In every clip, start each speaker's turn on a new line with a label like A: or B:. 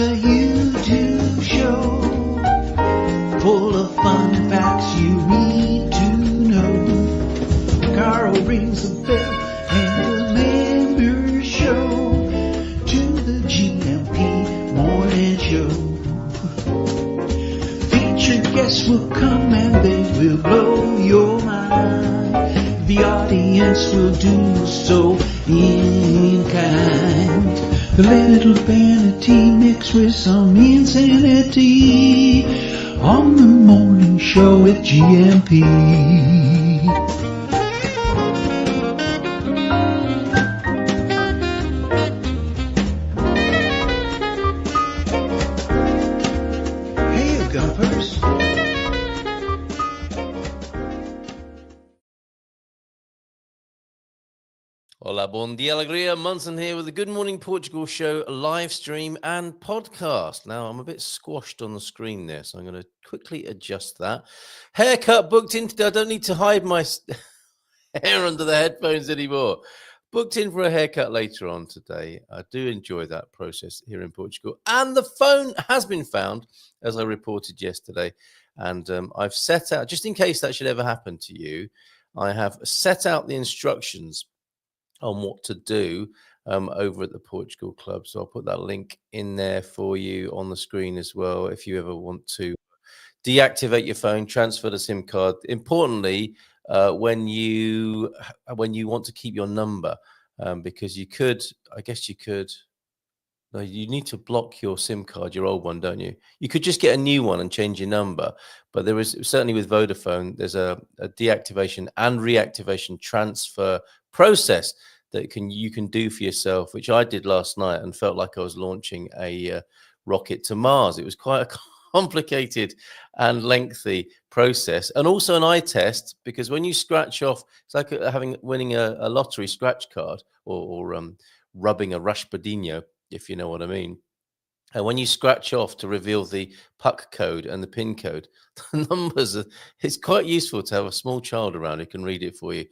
A: It's a YouTube show full of fun facts you need to know. Carl rings the bell and the members show to the GMP Morning Show. Featured guests will come and they will blow your mind. The audience will do so in kind. A little vanity mixed with some insanity on the morning show with GMP. Hey, you gumpers.
B: Hola, bon dia, alegria. Munson here with the Good Morning Portugal show, live stream and podcast. Now, I'm a bit squashed on the screen there, so I'm going to quickly adjust that. Haircut booked in today. I don't need to hide my hair under the headphones anymore. Booked in for a haircut later on today. I do enjoy that process here in Portugal. And the phone has been found, as I reported yesterday. And I've set out, just in case that should ever happen to you, I have set out the instructions on what to do over at the Portugal Club. So I'll put that link in there for you on the screen as well. If you ever want to deactivate your phone, transfer the SIM card. Importantly, when you want to keep your number, because you could, I guess you could. No, you need to block your SIM card, your old one, don't you? You could just get a new one and change your number. But there is certainly with Vodafone, there's a deactivation and reactivation transfer process that you can do for yourself, which I did last night and felt like I was launching a rocket to Mars. It was quite a complicated and lengthy process, and also an eye test, because when you scratch off, it's like winning a lottery scratch card or rubbing a Raspadinho, if you know what I mean. And when you scratch off to reveal the puck code and the pin code, the numbers it's quite useful to have a small child around who can read it for you.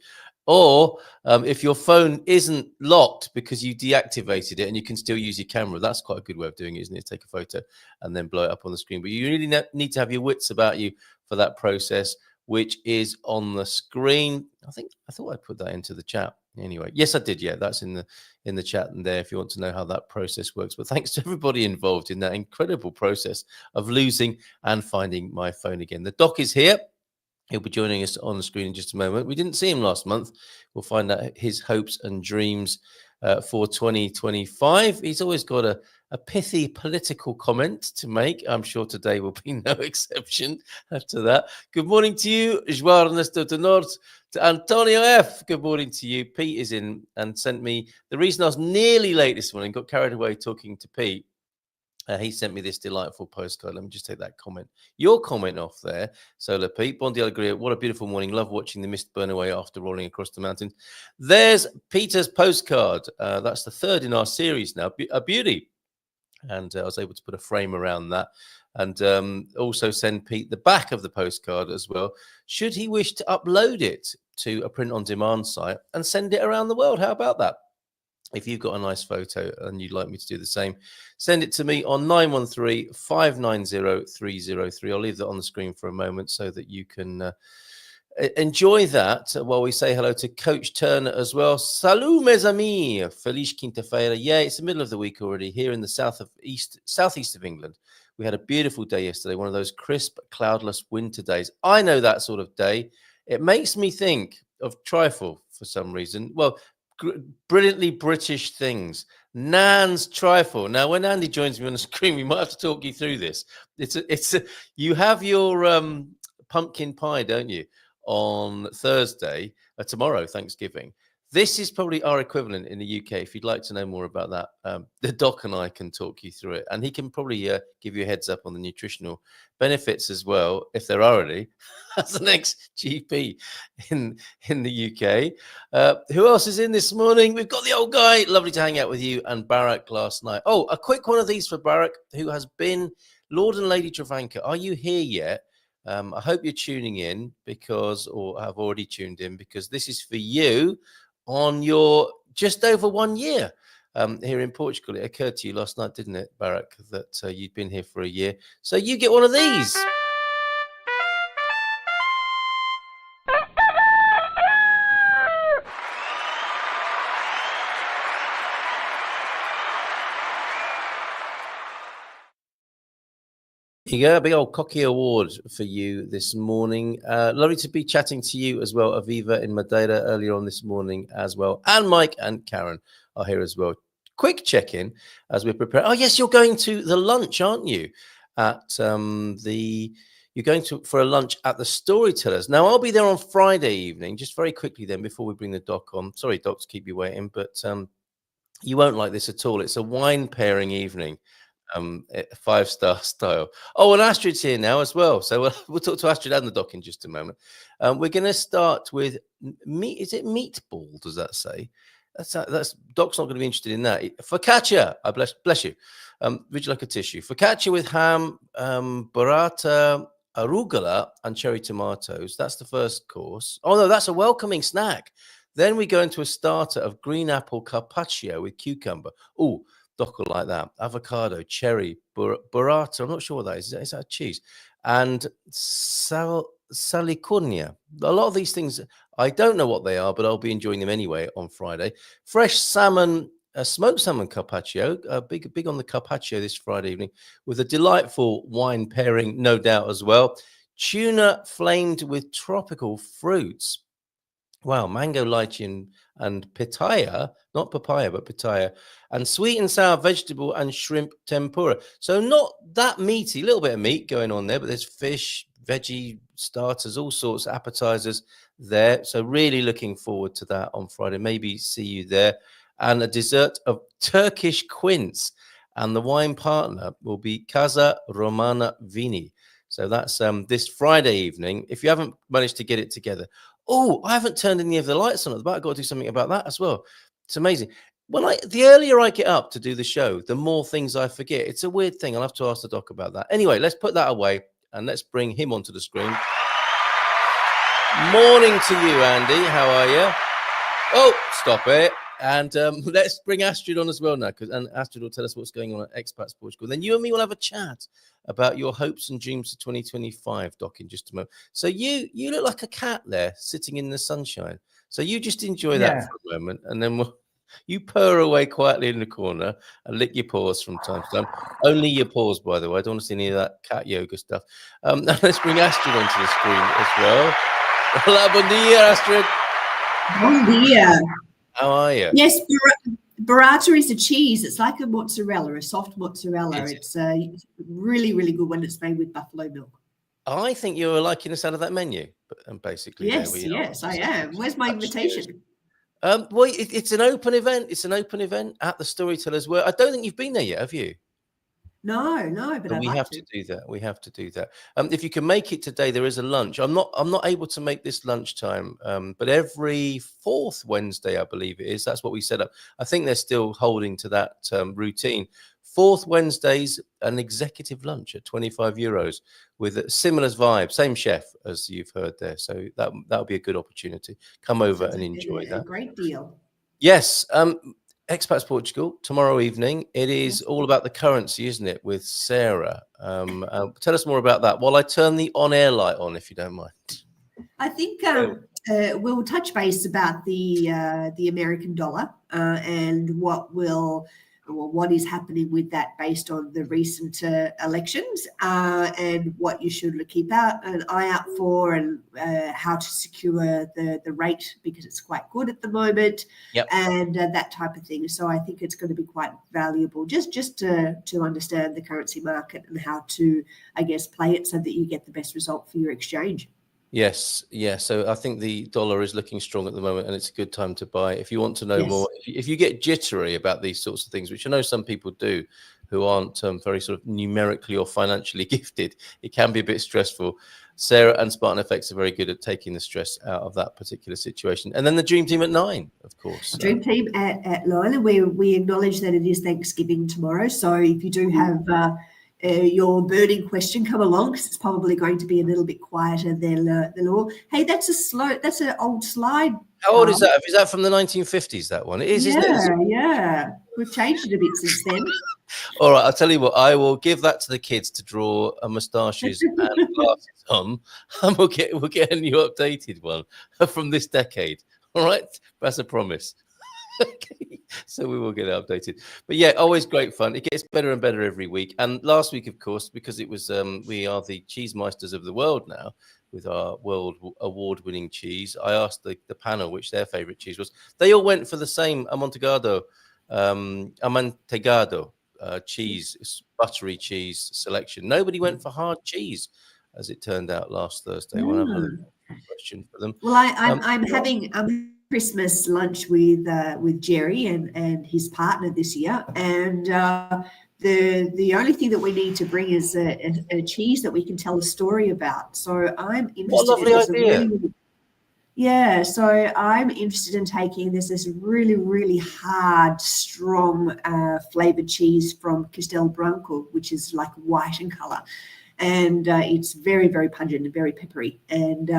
B: Or if your phone isn't locked because you deactivated it and you can still use your camera, that's quite a good way of doing it, isn't it? Take a photo and then blow it up on the screen. But you really need to have your wits about you for that process, which is on the screen. I thought I put that into the chat. Anyway, yes, I did. Yeah, that's in the chat and there if you want to know how that process works. But thanks to everybody involved in that incredible process of losing and finding my phone again. The doc is here. He'll be joining us on the screen in just a moment. We didn't see him last month. We'll find out his hopes and dreams for 2025. He's always got a pithy political comment to make. I'm sure today will be no exception after that. Good morning to you, João Ernesto de Norte, to Antonio F. Good morning to you. Pete is in and sent me, the reason I was nearly late this morning, got carried away talking to Pete. He sent me this delightful postcard. Let me just take that comment. Your comment off there. Solar Pete. Bon dia alegria. What a beautiful morning. Love watching the mist burn away after rolling across the mountain. There's Peter's postcard. That's the third in our series now. A beauty. And I was able to put a frame around that. And also send Pete the back of the postcard as well, should he wish to upload it to a print-on-demand site and send it around the world. How about that? If you've got a nice photo and you'd like me to do the same, send it to me on 913-590-303. I'll leave that on the screen for a moment so that you can enjoy that while we say hello to Coach Turner as well. Salut, mes amis. Feliz quinta-feira. Yeah, it's the middle of the week already here in the southeast of England. We had a beautiful day yesterday, one of those crisp, cloudless winter days. I know that sort of day. It makes me think of trifle for some reason. Well, brilliantly British things. Nan's trifle. Now, when Andy joins me on the screen, we might have to talk you through this. You have your pumpkin pie, don't you, on Thursday, tomorrow, Thanksgiving. This is probably our equivalent in the UK. If you'd like to know more about that, the doc and I can talk you through it. And he can probably give you a heads up on the nutritional benefits as well, if there are any, as an ex-GP in the UK. Who else is in this morning? We've got the old guy. Lovely to hang out with you. And Barak last night. Oh, a quick one of these for Barak, who has been Lord and Lady Travanka. Are you here yet? I hope you're tuning in or have already tuned in, because this is for you on your just over 1 year. here in Portugal. It occurred to you last night, didn't it, Barak, that you'd been here for a year. So you get one of these. You go, a big old cocky award for you this morning. Lovely to be chatting to you as well, Aviva in Madeira earlier on this morning as well. And Mike and Karen are here as well. Quick check-in as we prepare. Oh, yes, you're going to the lunch, aren't you? You're going for a lunch at the Storytellers. Now, I'll be there on Friday evening, just very quickly then, before we bring the doc on. Sorry, doc, to keep you waiting, but you won't like this at all. It's a wine pairing evening. 5-star style. Oh, and Astrid's here now as well. So we'll talk to Astrid and the doc in just a moment. We're going to start with meat. Is it meatball? Does that say? That's Doc's not going to be interested in that. Focaccia. I bless you. Would you like a tissue? Focaccia with ham, burrata, arugula, and cherry tomatoes. That's the first course. Oh no, that's a welcoming snack. Then we go into a starter of green apple carpaccio with cucumber. Oh, Doc will like that. Avocado, cherry, burrata. I'm not sure what that is. Is that a cheese? And salicornia. A lot of these things, I don't know what they are, but I'll be enjoying them anyway on Friday. Fresh salmon, smoked salmon carpaccio. Big on the carpaccio this Friday evening, with a delightful wine pairing, no doubt as well. Tuna flamed with tropical fruits. Wow, mango, lychee, and pitaya, not papaya, but pitaya, and sweet and sour vegetable and shrimp tempura. So not that meaty, a little bit of meat going on there, but there's fish, veggie starters, all sorts of appetizers there. So really looking forward to that on Friday. Maybe see you there. And a dessert of Turkish quince. And the wine partner will be Casa Romana Vini. So that's this Friday evening. If you haven't managed to get it together. Oh, I haven't turned any of the lights on at the back. I've got to do something about that as well. It's amazing. The earlier I get up to do the show, the more things I forget. It's a weird thing. I'll have to ask the doc about that. Anyway, let's put that away and let's bring him onto the screen. Morning to you, Andy. How are you? Oh, stop it. And let's bring Astrid on as well now, and Astrid will tell us what's going on at Expats Portugal. Then you and me will have a chat about your hopes and dreams for 2025, Doc, in just a moment. So you look like a cat there sitting in the sunshine. So you just enjoy that for a moment, and then you purr away quietly in the corner and lick your paws from time to time. Only your paws, by the way. I don't want to see any of that cat yoga stuff. Now let's bring Astrid onto the screen as well. Hola, bon dia, Astrid.
C: Bon dia.
B: How are you?
C: Yes, burrata is a cheese. It's like a mozzarella, a soft mozzarella. It's really, really good when it's made with buffalo milk.
B: I think you're liking the sound of that menu, basically.
C: Yes, I am. Where's my invitation?
B: Well, it's an open event. It's an open event at the Storytellers. Where I don't think you've been there yet, have you?
C: No, but
B: we have to do that. We have to do that. If you can make it today, there is a lunch. I'm not able to make this lunchtime, but every fourth Wednesday, I believe it is. That's what we set up. I think they're still holding to that routine. Fourth Wednesdays, an executive lunch at €25 with a similar vibe, same chef as you've heard there. So that'll be a good opportunity. Come over and enjoy that.
C: Great deal.
B: Yes. Expats Portugal tomorrow evening. It is all about the currency, isn't it? With Sarah. Tell us more about that while I turn the on-air light on, if you don't mind.
C: I think we'll touch base about the American dollar and what is happening with that based on the recent elections and what you should keep an eye out for and how to secure the rate because it's quite good at the moment and that type of thing. So I think it's going to be quite valuable just to understand the currency market and how to, I guess, play it so that you get the best result for your exchange.
B: Yes. So I think the dollar is looking strong at the moment and it's a good time to buy. If you want to know more, if you get jittery about these sorts of things, which I know some people do who aren't very sort of numerically or financially gifted, it can be a bit stressful. Sarah and Spartan FX are very good at taking the stress out of that particular situation. And then the Dream Team at 9, of course.
C: Dream Team at 9, and we acknowledge that it is Thanksgiving tomorrow. So if you do have your burning question come along, because it's probably going to be a little bit quieter than normal. Hey, that's an old slide.
B: How old is that? Is that from the 1950s, that one? It is, isn't it?
C: Yeah. We've changed it a bit since then.
B: All right, I'll tell you what, I will give that to the kids to draw moustaches and glasses on, and we'll get a new updated one from this decade. All right, that's a promise. Okay, so we will get it updated. But yeah, always great fun. It gets better and better every week. And last week, of course, because it was we are the cheese meisters of the world now with our world award-winning cheese. I asked the panel which their favorite cheese was. They all went for the same amontillado cheese, buttery cheese selection. Nobody went for hard cheese, as it turned out last Thursday. One other question for them.
C: Well, I'm having Christmas lunch with Jerry and his partner this year, and the only thing that we need to bring is a cheese that we can tell a story about. So I'm interested.
B: What a lovely idea.
C: Yeah, so I'm interested in taking this really, really hard, strong flavored cheese from Castel Branco, which is like white in color. And it's very, very pungent and very peppery. And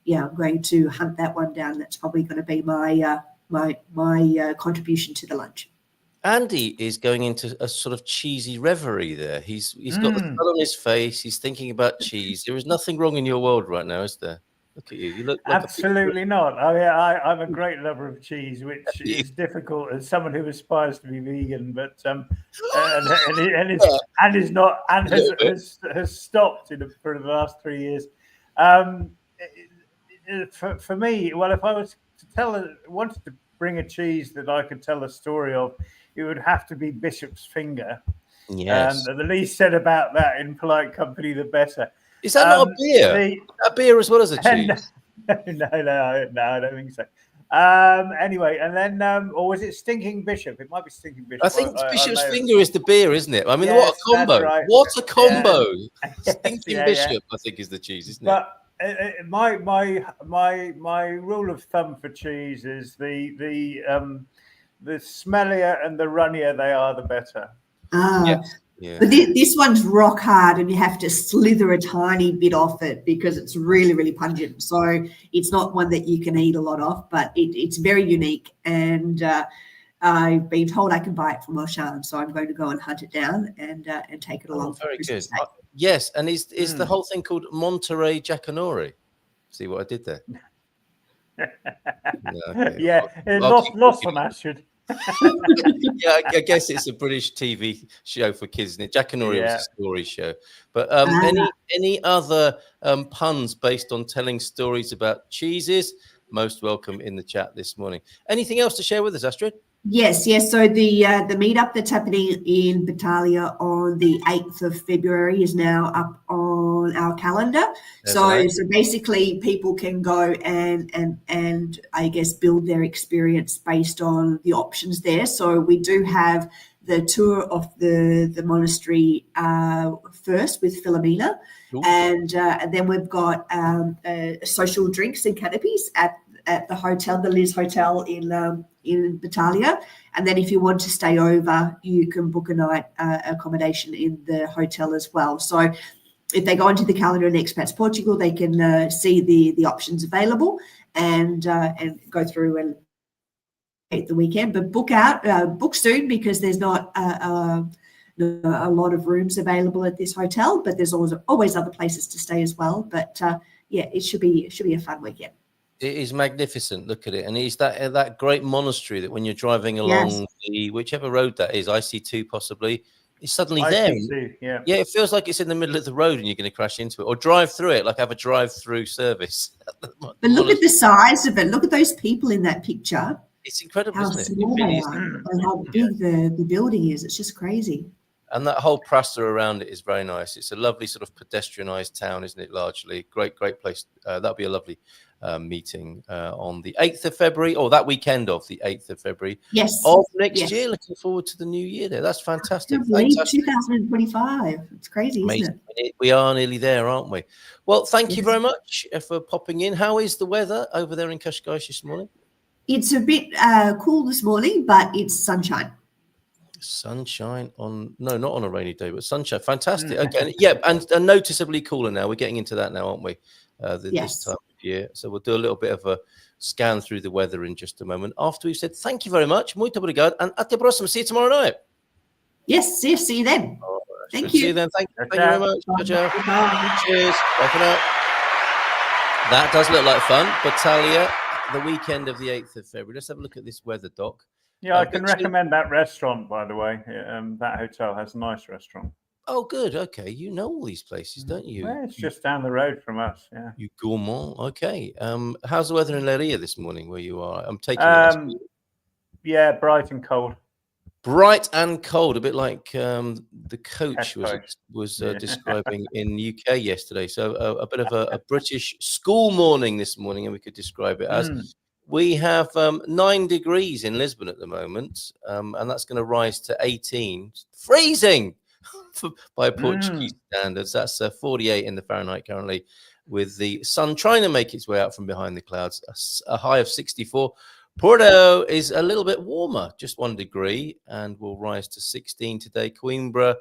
C: yeah, I'm going to hunt that one down. That's probably going to be my contribution to the lunch.
B: Andy is going into a sort of cheesy reverie there. He's got the sun on his face. He's thinking about cheese. There is nothing wrong in your world right now, is there? Look at you. You look like
D: absolutely not. I mean, I'm a great lover of cheese, which is difficult as someone who aspires to be vegan, but has stopped for the last 3 years. For me, well, if I was to wanted to bring a cheese that I could tell a story of, it would have to be Bishop's Finger.
B: Yes.
D: The least said about that in polite company, the better.
B: Is that not a beer? A beer as well as a cheese?
D: No, I don't think so. Anyway, and then, or was it Stinking Bishop? It might be Stinking Bishop.
B: I think Bishop's Finger is the beer, isn't it? I mean,
D: yes,
B: what a combo!
D: Right.
B: What a combo!
D: Yeah.
B: Stinking Bishop, I think, is the cheese, isn't it?
D: But my rule of thumb for cheese is the smellier and the runnier they are, the better.
B: Yeah.
C: But this one's rock hard, and you have to slither a tiny bit off it because it's really, really pungent. So it's not one that you can eat a lot of, but it's very unique. And I've been told I can buy it from Auchan, so I'm going to go and hunt it down and take it along.
B: Very good. Yes, and is the whole thing called Monterey Jackanory? See what I did there?
D: Lost on Ashford.
B: Yeah, I guess it's a British TV show for kids, isn't it? Jackanory was a story show. But any other puns based on telling stories about cheeses? Most welcome in the chat this morning. Anything else to share with us, Astrid?
C: Yes. So the meetup that's happening in Battaglia on the 8th of February is now up on our calendar. So basically people can go and I guess build their experience based on the options there. So we do have the tour of the monastery first with Philomena, and then we've got social drinks and canopies at the hotel, the Liz Hotel in Battaglia. And then if you want to stay over, you can book a night accommodation in the hotel as well. So if they go onto the calendar in Expats Portugal, they can see the options available and go through and the weekend. But book soon, because there's not a lot of rooms available at this hotel, but there's always other places to stay as well. But it should be a fun weekend.
B: It is magnificent. Look at it. And it's that great monastery that when you're driving along whichever road that is, IC2 possibly, it's suddenly there.
D: Yeah,
B: it feels like it's in the middle of the road and you're going to crash into it, or drive through it, like have a drive-through service.
C: But look at the size of it. Look at those people in that picture.
B: It's incredible, isn't it?
C: Small they are, and how big the building is. It's just crazy.
B: And that whole Prasa around it is very nice. It's a lovely sort of pedestrianised town, isn't it, largely? Great place. That'll be a lovely meeting on the 8th of February, or that weekend of the 8th of February of next year. Looking forward to the new year there. That's fantastic.
C: 2025. It's crazy, isn't it?
B: We are nearly there, aren't we? Well, thank you very much for popping in. How is the weather over there in Cascais this morning?
C: It's a bit cool this morning, but it's sunshine.
B: Sunshine on not on a rainy day, but sunshine. Fantastic. Okay, yeah, and noticeably cooler now. We're getting into that now, aren't we? This
C: Yes.
B: time of year. So we'll do a little bit of a scan through the weather in just a moment. After we've said thank you very much, muito obrigado, and até a próxima. See you tomorrow night.
C: Yes, see you then. Thank
B: See
C: you.
B: you then. Thank you very much. Ciao.
C: Bye.
B: Cheers. Bye for now. That does look like fun. Battaglia, the weekend of the 8th of February. Let's have a look at this weather, Doc.
D: Yeah, I can recommend that restaurant, by the way. That hotel has a nice restaurant.
B: Oh, good. Okay. You know all these places, don't you?
D: Well, it's just down the road from us. Yeah.
B: You gourmand. Okay. How's the weather in Leiria this morning where you are? I'm taking it.
D: Yeah, bright and cold.
B: Bright and cold, a bit like the coach was describing in UK yesterday. So a bit of a British school morning this morning, and we could describe it as. We have 9 degrees in Lisbon at the moment, and that's going to rise to 18. Freezing by Portuguese standards. That's 48 in the Fahrenheit currently, with the sun trying to make its way out from behind the clouds. A high of 64. Porto is a little bit warmer, just 1 degree, and will rise to 16 today. Coimbra,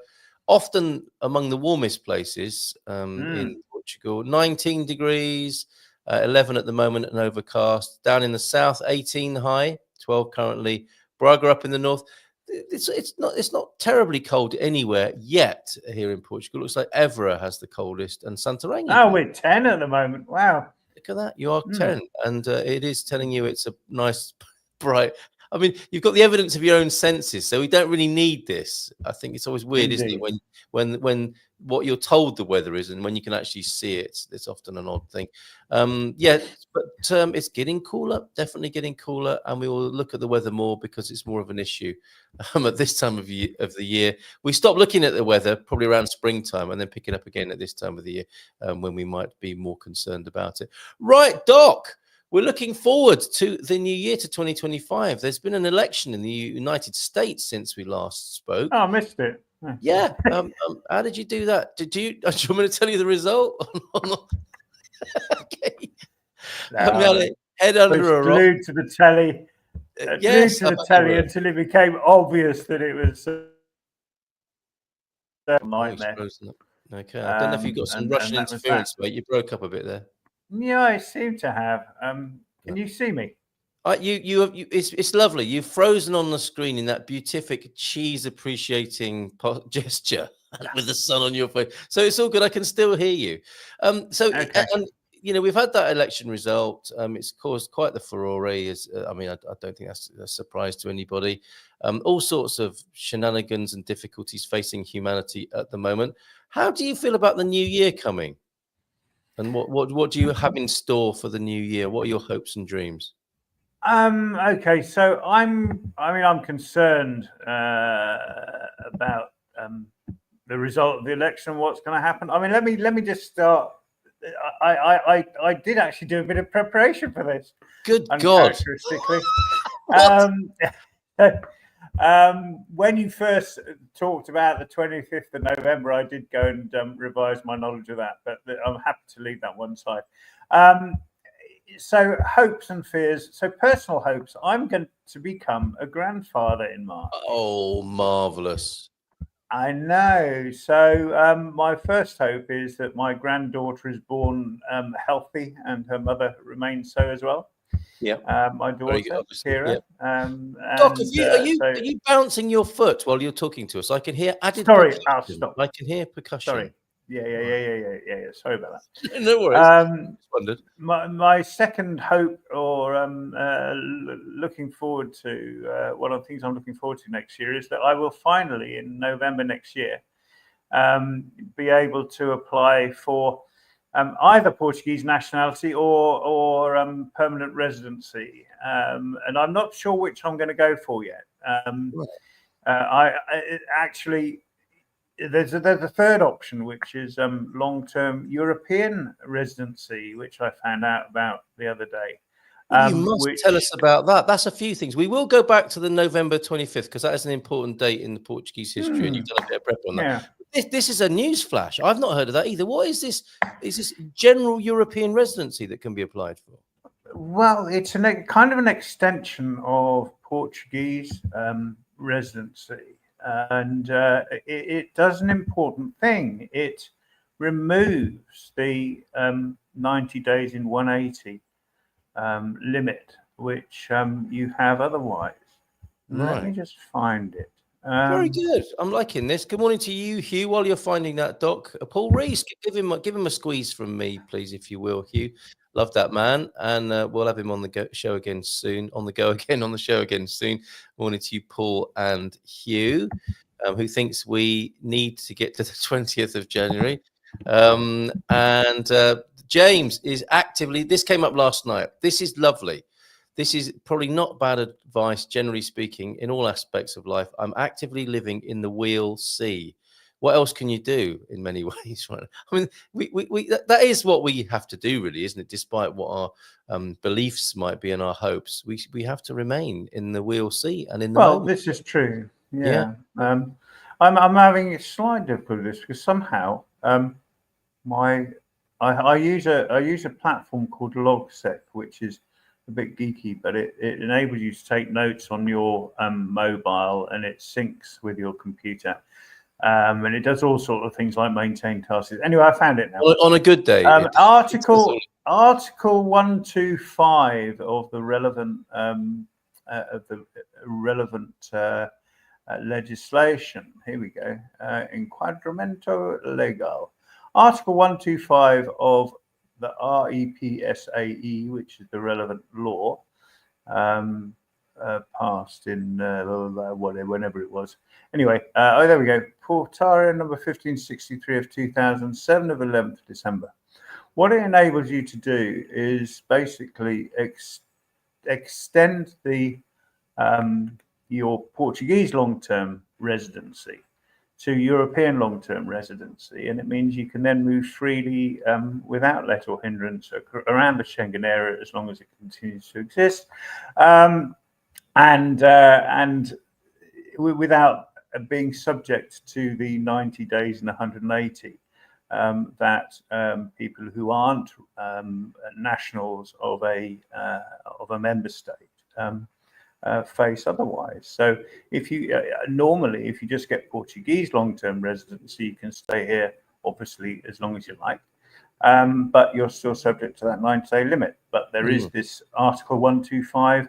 B: often among the warmest places in Portugal, 19 degrees, 11 at the moment and overcast. Down in the south, 18 high, 12 currently. Braga up in the north. It's not terribly cold anywhere yet here in Portugal. It looks like Évora has the coldest, and Santarém.
D: Oh, we're 10 at the moment. Wow.
B: Look at that. You are 10. And it is telling you it's a nice, bright. I mean, you've got the evidence of your own senses, so we don't really need this. I think it's always weird, isn't it? When what you're told the weather is and when you can actually see it, it's often an odd thing. It's getting cooler, definitely getting cooler, and we will look at the weather more because it's more of an issue at this time of the year. We stop looking at the weather probably around springtime and then pick it up again at this time of the year when we might be more concerned about it. Right, Doc. We're looking forward to the new year, to 2025. There's been an election in the United States since we last spoke.
D: Oh, I missed it.
B: Yeah. How did you do that? Do you want me to tell you the result? Okay. Head under a rock.
D: Glued to the telly. Glued to the telly until it became obvious that it was a nightmare.
B: Okay. I don't know if you got some Russian interference, mate. You broke up a bit there.
D: Yeah, I seem to have. Can you see me?
B: It's lovely. You've frozen on the screen in that beatific cheese appreciating gesture with the sun on your face. So it's all good. I can still hear you. We've had that election result. It's caused quite the furore. I don't think that's a surprise to anybody. All sorts of shenanigans and difficulties facing humanity at the moment. How do you feel about the new year coming? And what do you have in store for the new year? What are your hopes and dreams?
D: Okay, so I'm concerned about the result of the election. What's going to happen? I mean, let me just start. I did actually do a bit of preparation for this.
B: Good God!
D: When you first talked about the 25th of November, I did go and revise my knowledge of that, but I'm happy to leave that one side. So hopes and fears. So personal hopes. I'm going to become a grandfather in March.
B: Oh, marvelous.
D: I know. So my first hope is that my granddaughter is born healthy and her mother remains so as well.
B: Yeah,
D: my daughter, Kira.
B: Yeah. Doc, are you bouncing your foot while you're talking to us? I can hear added.
D: Sorry, I'll stop.
B: I can hear percussion.
D: Sorry. Yeah. Sorry about that.
B: No worries.
D: My second hope, or looking forward to, one of the things I'm looking forward to next year is that I will finally, in November next year, be able to apply for either Portuguese nationality or permanent residency, and I'm not sure which I'm going to go for yet. There's a third option, which is long-term European residency, which I found out about the other day.
B: You must tell us about that. That's a few things. We will go back to the November 25th because that is an important date in the Portuguese history, and you've done a bit of prep on that. Yeah. This is a news flash. I've not heard of that either. What is this? Is this general European residency that can be applied for?
D: Well, it's kind of an extension of Portuguese residency. and it does an important thing. It removes the 90 days in 180 limit, which you have otherwise. Let me just find it.
B: Very good. I'm liking this. Good morning to you, Hugh. While you're finding that, Doc, Paul Rees, give him a squeeze from me, please, if you will, Hugh. Love that man, and we'll have him on the show again soon. On the show again soon. Morning to you, Paul and Hugh, who thinks we need to get to the 20th of January. And James is actively. This came up last night. This is lovely. This is probably not bad advice, generally speaking, in all aspects of life. I'm actively living in the wheel C. What else can you do in many ways? Right? I mean, that is what we have to do, really, isn't it? Despite what our beliefs might be and our hopes, we have to remain in the wheel C and in the moment.
D: This is true. Yeah. I'm having a slight difficulty with this because somehow I use a platform called Logsec, which is a bit geeky, but it enables you to take notes on your mobile, and it syncs with your computer, and it does all sorts of things like maintain tasks. Anyway, I found it now.
B: On a good day.
D: Article 125 of the relevant legislation. Here we go. Enquadramento legal. Article 125 of the REPSAE, which is the relevant law, passed in whenever it was. Anyway, there we go. Portario number 1563 of 2007 of 11th December. What it enables you to do is basically extend the your Portuguese long-term residency to European long-term residency, and it means you can then move freely without let or hindrance around the Schengen area as long as it continues to exist, and without being subject to the 90 days and 180 that people who aren't nationals of a member state face otherwise. So if you normally, if you just get Portuguese long-term residency, you can stay here obviously as long as you like, but you're still subject to that 90-day limit. But there is this Article 125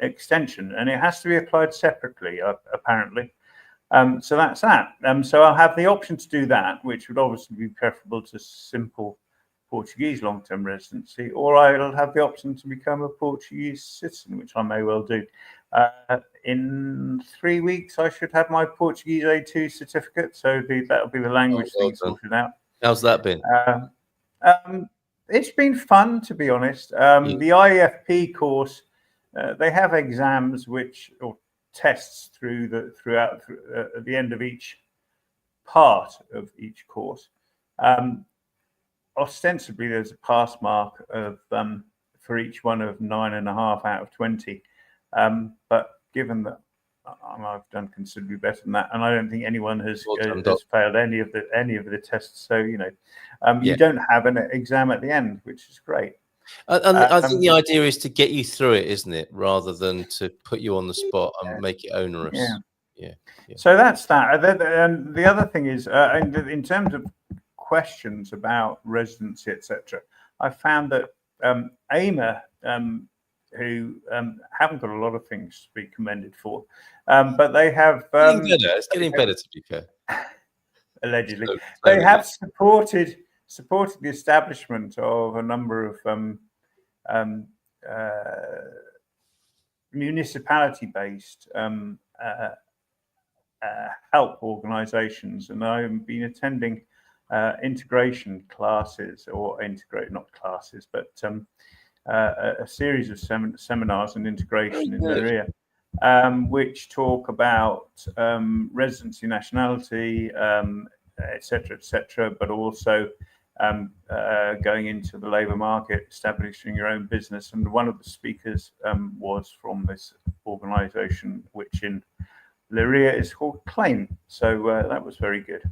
D: extension, and it has to be applied separately apparently. So that's that. So I'll have the option to do that, which would obviously be preferable to simple Portuguese long-term residency, or I'll have the option to become a Portuguese citizen, which I may well do. In 3 weeks, I should have my Portuguese A2 certificate, so that'll be the language thing sorted out.
B: How's that been?
D: It's been fun, to be honest. The IEFP course, they have exams or tests throughout at the end of each part of each course. Ostensibly, there's a pass mark of for each one of 9.5 out of 20. But given that I've done considerably better than that, and I don't think anyone has failed any of the tests, so you don't have an exam at the end, which is great.
B: I think the idea is to get you through it, isn't it, rather than to put you on the spot and make it onerous. Yeah.
D: So that's that. And the other thing is, in terms of questions about residency, etc., I found that AIMA, who haven't got a lot of things to be commended for, but they have
B: it's getting better, to be fair.
D: Allegedly, they have supported the establishment of a number of municipality-based help organisations, and I've been attending integration classes, or not classes, but a series of seminars on integration in Leiria, which talk about residency, nationality, etc., but also going into the labour market, establishing your own business. And one of the speakers was from this organisation, which in Leiria is called Claim. So that was very good.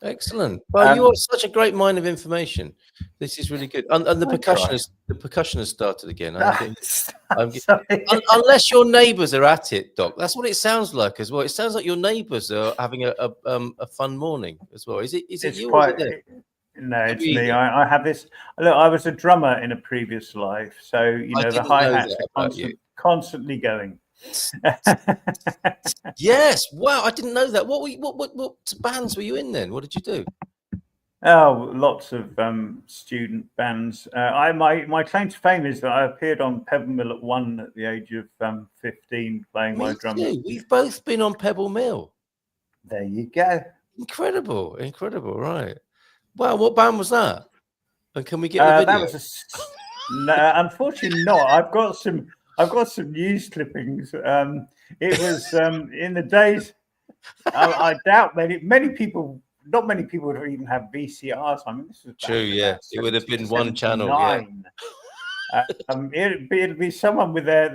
B: Excellent. Well, you are such a great mind of information. This is really good. And the
D: I try.
B: percussion has started again. I'm
D: Sorry.
B: unless your neighbours are at it, Doc. That's what it sounds like as well. It sounds like your neighbours are having a fun morning as well. Is it
D: It's
B: you?
D: quite.
B: Or is it them?
D: No, it's me. I have this. Look, I was a drummer in a previous life, so
B: I
D: the
B: didn't
D: hi
B: know
D: hats
B: that
D: are
B: about you.
D: constantly going.
B: Yes. Wow. I didn't know that. What bands were you in then? What did you do?
D: Oh, lots of student bands. My claim to fame is that I appeared on Pebble Mill at 1 at the age of 15, playing my
B: Me
D: drums.
B: too. We've both been on Pebble Mill.
D: There you go.
B: Incredible. Right. Wow. What band was that? And can we get the video?
D: That was no, unfortunately not. I've got some news clippings. It was in the days. I doubt many people. Not many people would even have VCRs. I mean, this was
B: True. Yeah, it would have been one channel. Yeah.
D: It'd be someone with their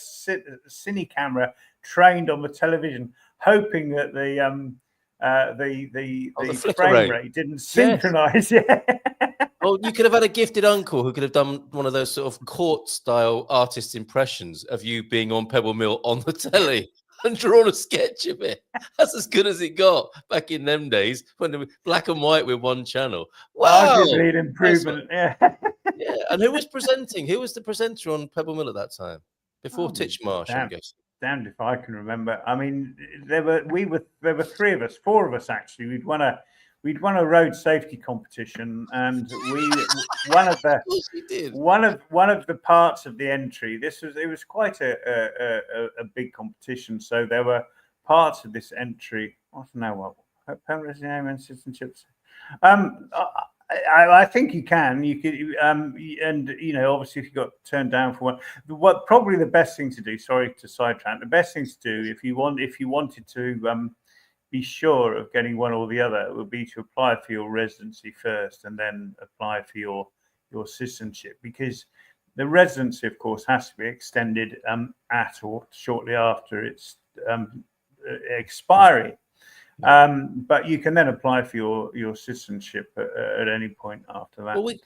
D: cine camera trained on the television, hoping that the frame rate didn't synchronize.
B: Yes. Yeah. Well, you could have had a gifted uncle who could have done one of those sort of court-style artist impressions of you being on Pebble Mill on the telly and drawn a sketch of it. That's as good as it got back in them days when it was black and white with one channel. Wow,
D: arguably an improvement. Yeah.
B: Yeah. And who was presenting? Who was the presenter on Pebble Mill at that time? Before Titchmarsh, I'm guessing.
D: Damned if I can remember. I mean, there were 3 of us, 4 of us actually. We'd won a road safety competition, and one of the parts of the entry. It was quite a big competition. So there were parts of this entry. I don't know what permanent name and citizenships. I think you can. You could, and obviously, if you got turned down for one, what probably the best thing to do. Sorry to sidetrack. The best thing to do if you wanted to be sure of getting one or the other would be to apply for your residency first, and then apply for your citizenship, because the residency, of course, has to be extended at or shortly after its expiry. But you can then apply for your citizenship at any point after that.
B: Well, we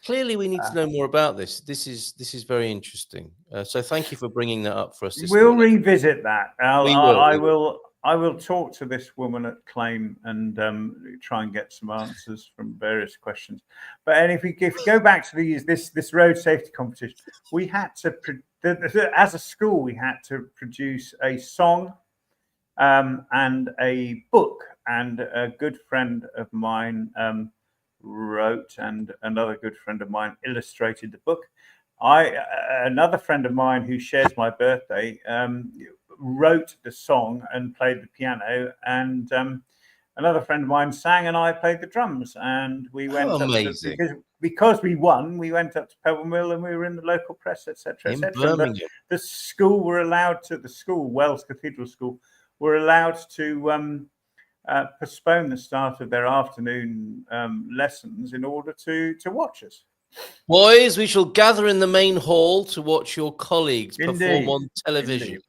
B: need to know more about this. This is very interesting. So thank you for bringing that up for us.
D: We'll revisit that. I will talk to this woman at Claim and try and get some answers from various questions. But if you go back to this road safety competition, we had to as a school we had to produce a song and a book. And a good friend of mine wrote, and another good friend of mine illustrated the book. Another friend of mine who shares my birthday wrote the song and played the piano, and another friend of mine sang, and I played the drums. And we went because we won. We went up to Pebble Mill, and we were in the local press, etc., etc. The school were allowed to. The school, Wells Cathedral School, were allowed to postpone the start of their afternoon lessons in order to watch us.
B: Boys, we shall gather in the main hall to watch your colleagues perform on television.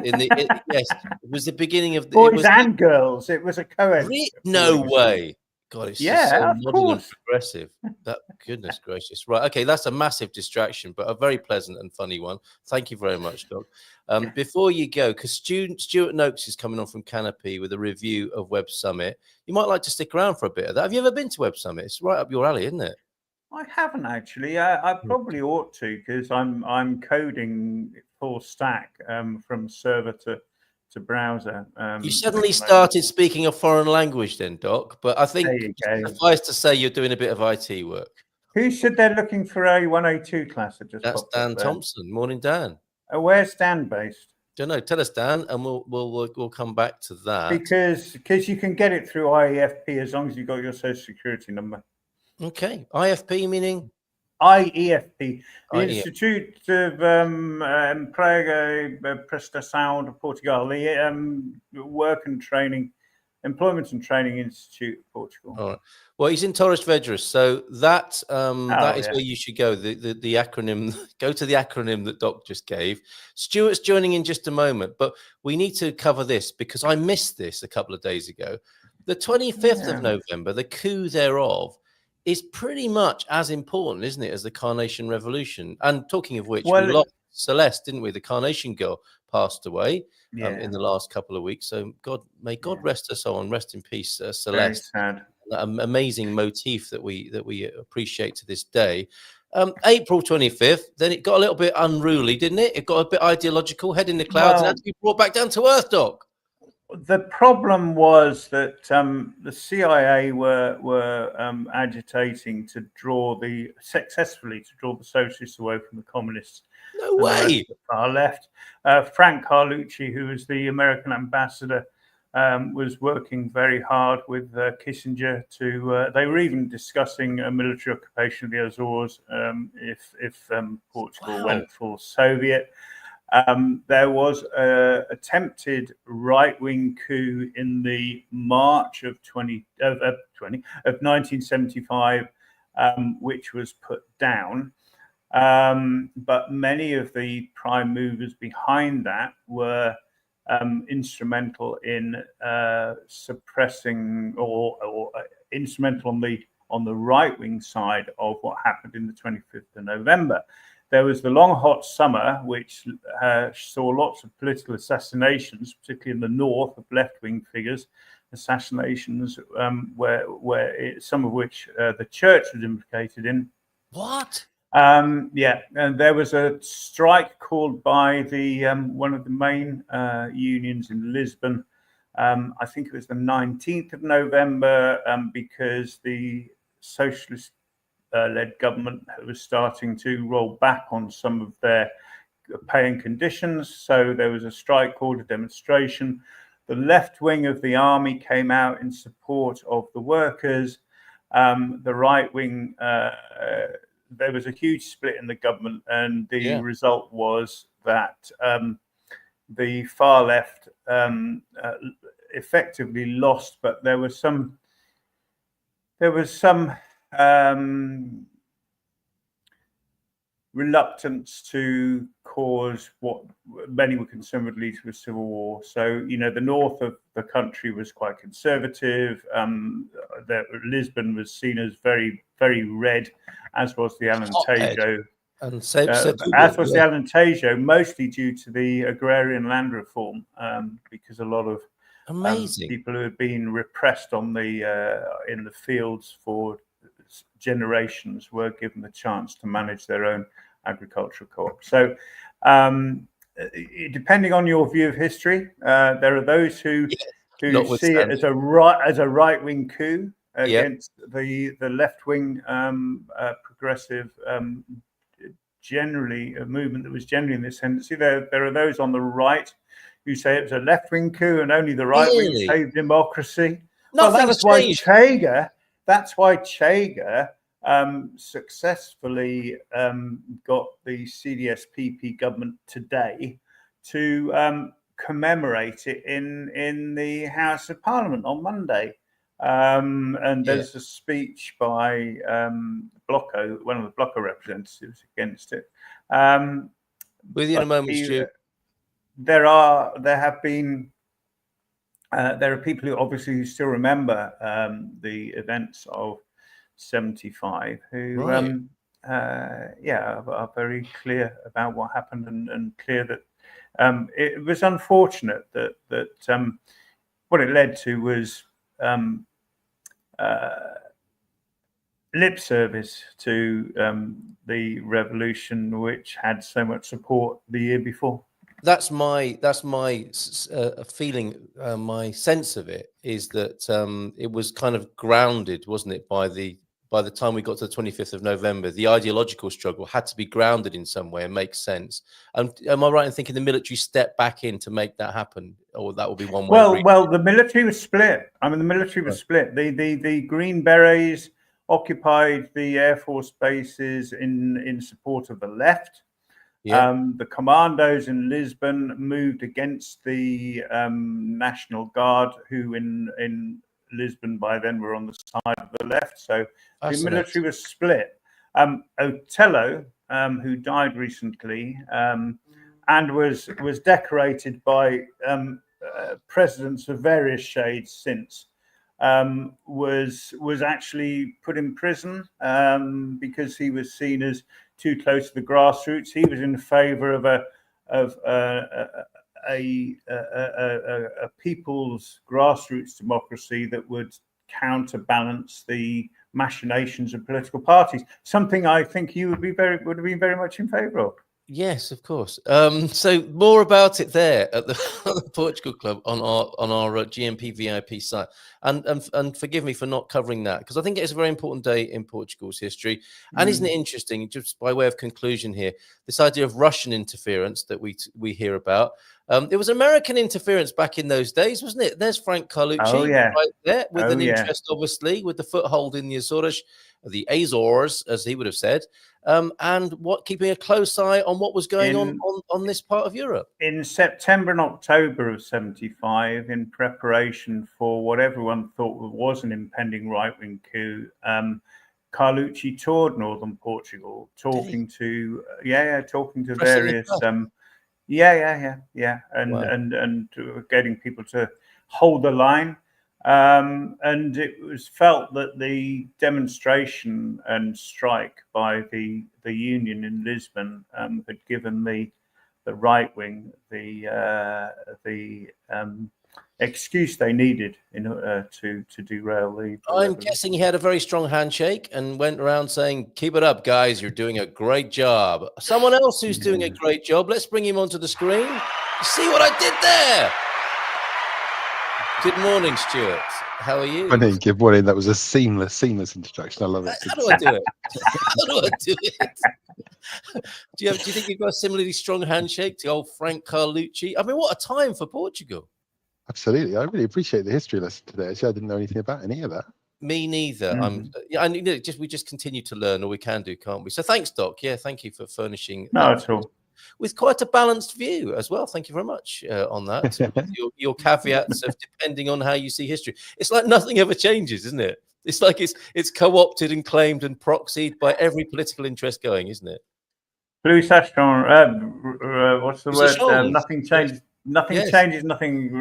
B: Yes, it was the beginning of
D: boys and girls. It was a co-ed.
B: No way. God, it's just so
D: of
B: modern
D: course.
B: and progressive. Goodness gracious. Right. Okay, that's a massive distraction, but a very pleasant and funny one. Thank you very much, Doc. Before you go, because Stewart Noakes is coming on from Canopy with a review of Web Summit. You might like to stick around for a bit of that. Have you ever been to Web Summit? It's right up your alley, isn't it?
D: I haven't actually. I probably ought to, because I'm coding full stack from server to browser.
B: You suddenly started speaking a foreign language then, Doc, but I think suffice to say you're doing a bit of IT work.
D: Who said they're looking for a 102 class?
B: That's Dan Thompson. Morning, Dan.
D: Where's Dan based?
B: Don't know. Tell us, Dan, and we'll come back to that.
D: Because you can get it through IEFP as long as you've got your social security number.
B: Okay. IFP meaning?
D: IEFP, the Institute of Emprego Prestação de Portugal, the Employment and Training Institute of Portugal.
B: All right. Well, he's in Torres Vedras, so that is where you should go. The acronym. Go to the acronym that Doc just gave. Stuart's joining in just a moment, but we need to cover this because I missed this a couple of days ago. The 25th of November, the coup thereof, is pretty much as important, isn't it, as the Carnation Revolution? And talking of which, we lost Celeste, didn't we? The Carnation Girl passed away in the last couple of weeks. So may God rest her soul and rest in peace, Celeste.
D: Very sad.
B: An amazing motif that we appreciate to this day. April 25th, then it got a little bit unruly, didn't it? It got a bit ideological, head in the clouds, and had to be brought back down to earth, Doc.
D: The problem was that the CIA were agitating to successfully draw the socialists away from the communists.
B: No way.
D: The far left. Frank Carlucci, who was the American ambassador, was working very hard with Kissinger they were even discussing a military occupation of the Azores if Portugal went full Soviet. There was an attempted right-wing coup in the March of 1975, which was put down. But many of the prime movers behind that were instrumental in suppressing or instrumental on the right-wing side of what happened in the 25th of November. There was the long, hot summer, which saw lots of political assassinations, particularly in the north, of left-wing figures, assassinations some of which the church was implicated in.
B: What?
D: And there was a strike called by the one of the main unions in Lisbon. I think it was the 19th of November, because the socialist led government was starting to roll back on some of their pay and conditions. So there was a strike called, a demonstration. The left wing of the army came out in support of the workers. The right wing, there was a huge split in the government, and the result was that the far left effectively lost, but there was some reluctance to cause what many were concerned would lead to a civil war. So, the north of the country was quite conservative. Lisbon was seen as very, very red, as was the Alentejo. As was the Alentejo, mostly due to the agrarian land reform, because a lot of people who had been repressed in the fields for generations were given the chance to manage their own agricultural co-op. So, depending on your view of history, there are those who see it as a right-wing coup against the left-wing progressive, generally a movement that was generally in this tendency. There are those on the right who say it was a left-wing coup and only the right wing saved democracy. That's why Chega successfully got the CDS-PP government today to commemorate it in the House of Parliament on Monday. And there's a speech by Blocco, one of the Blocco representatives, against it.
B: With you in a moment, Stu.
D: There are people who obviously still remember the events of 75 who are very clear about what happened and clear that it was unfortunate that what it led to was lip service to the revolution, which had so much support the year before.
B: That's my feeling. My sense of it is that it was kind of grounded, wasn't it? By the time we got to the 25th of November, the ideological struggle had to be grounded in some way and make sense. Am I right in thinking the military stepped back in to make that happen, or that would be one way?
D: Well, the military was split. I mean, the military was split. The Green Berets occupied the Air Force bases in support of the left. The commandos in Lisbon moved against the National Guard, who in Lisbon by then were on the side of the left. So the military was split. Otello, who died recently and was decorated by presidents of various shades since, was actually put in prison because he was seen as too close to the grassroots. He was in favour of a people's grassroots democracy that would counterbalance the machinations of political parties. Something I think you would have been very much in favour of.
B: Yes, of course. So more about it there at the, on the Portugal Club on our GMP VIP site, and forgive me for not covering that, because I think it's a very important day in Portugal's history. And isn't it interesting, just by way of conclusion here, this idea of Russian interference that we hear about? It was American interference back in those days, wasn't it? There's Frank Carlucci right there with an interest, obviously, with the foothold in the Azores, as he would have said. And keeping a close eye on what was going on this part of Europe. In
D: September and October of 75, in preparation for what everyone thought was an impending right-wing coup, Carlucci toured northern Portugal, talking to various and getting people to hold the line. And it was felt that the demonstration and strike by the union in Lisbon had given the right wing the excuse they needed in to derail the.
B: I'm guessing he had a very strong handshake and went around saying, "Keep it up, guys! You're doing a great job." Someone else who's doing a great job. Let's bring him onto the screen. See what I did there? Good morning, Stewart. How are you?
E: Good morning. That was a seamless introduction. I love it.
B: How do I do it? How do I do it? Do you think you've got a similarly strong handshake to old Frank Carlucci? I mean, what a time for Portugal.
E: Absolutely. I really appreciate the history lesson today. Actually, I didn't know anything about any of that.
B: Me neither. We just continue to learn, or we can do, can't we? So thanks, Doc. Yeah, thank you for furnishing.
D: No, at all.
B: With quite a balanced view as well. Thank you very much on that. your caveats of depending on how you see history. It's like nothing ever changes, isn't it? It's like it's co-opted and claimed and proxied by every political interest going, isn't it?
D: Blue Sashton, what's the word? Nothing changes. Nothing changes. Nothing.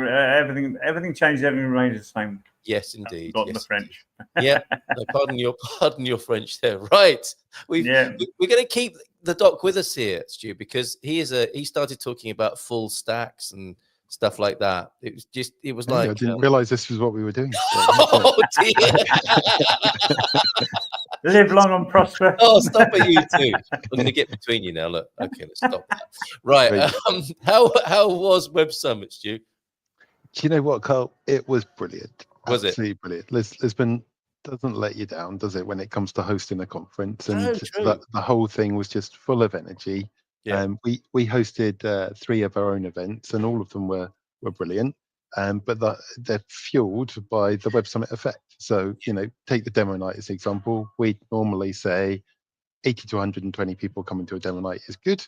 D: Everything changes. Everything remains the same.
B: Yes, indeed.
D: Not in the French.
B: Yeah. No, pardon your French there. Right. We're going to keep the Doc with us here, Stu, because he started talking about full stacks and stuff like that. It was like
E: I didn't realize this was what we were doing.
B: Oh dear.
D: Live long and prosper.
B: Oh, stop it, you two. I'm going to get between you now. Look, okay, let's stop that. Right. How was Web Summit, Stu?
E: Do you know what, Carl? It was brilliant.
B: Was
E: Absolutely brilliant. Lisbon doesn't let you down, does it, when it comes to hosting a conference? And the whole thing was just full of energy. Yeah. We hosted 3 of our own events, and all of them were brilliant. But they're fueled by the Web Summit effect. So, take the demo night as an example. We normally say 80 to 120 people coming to a demo night is good.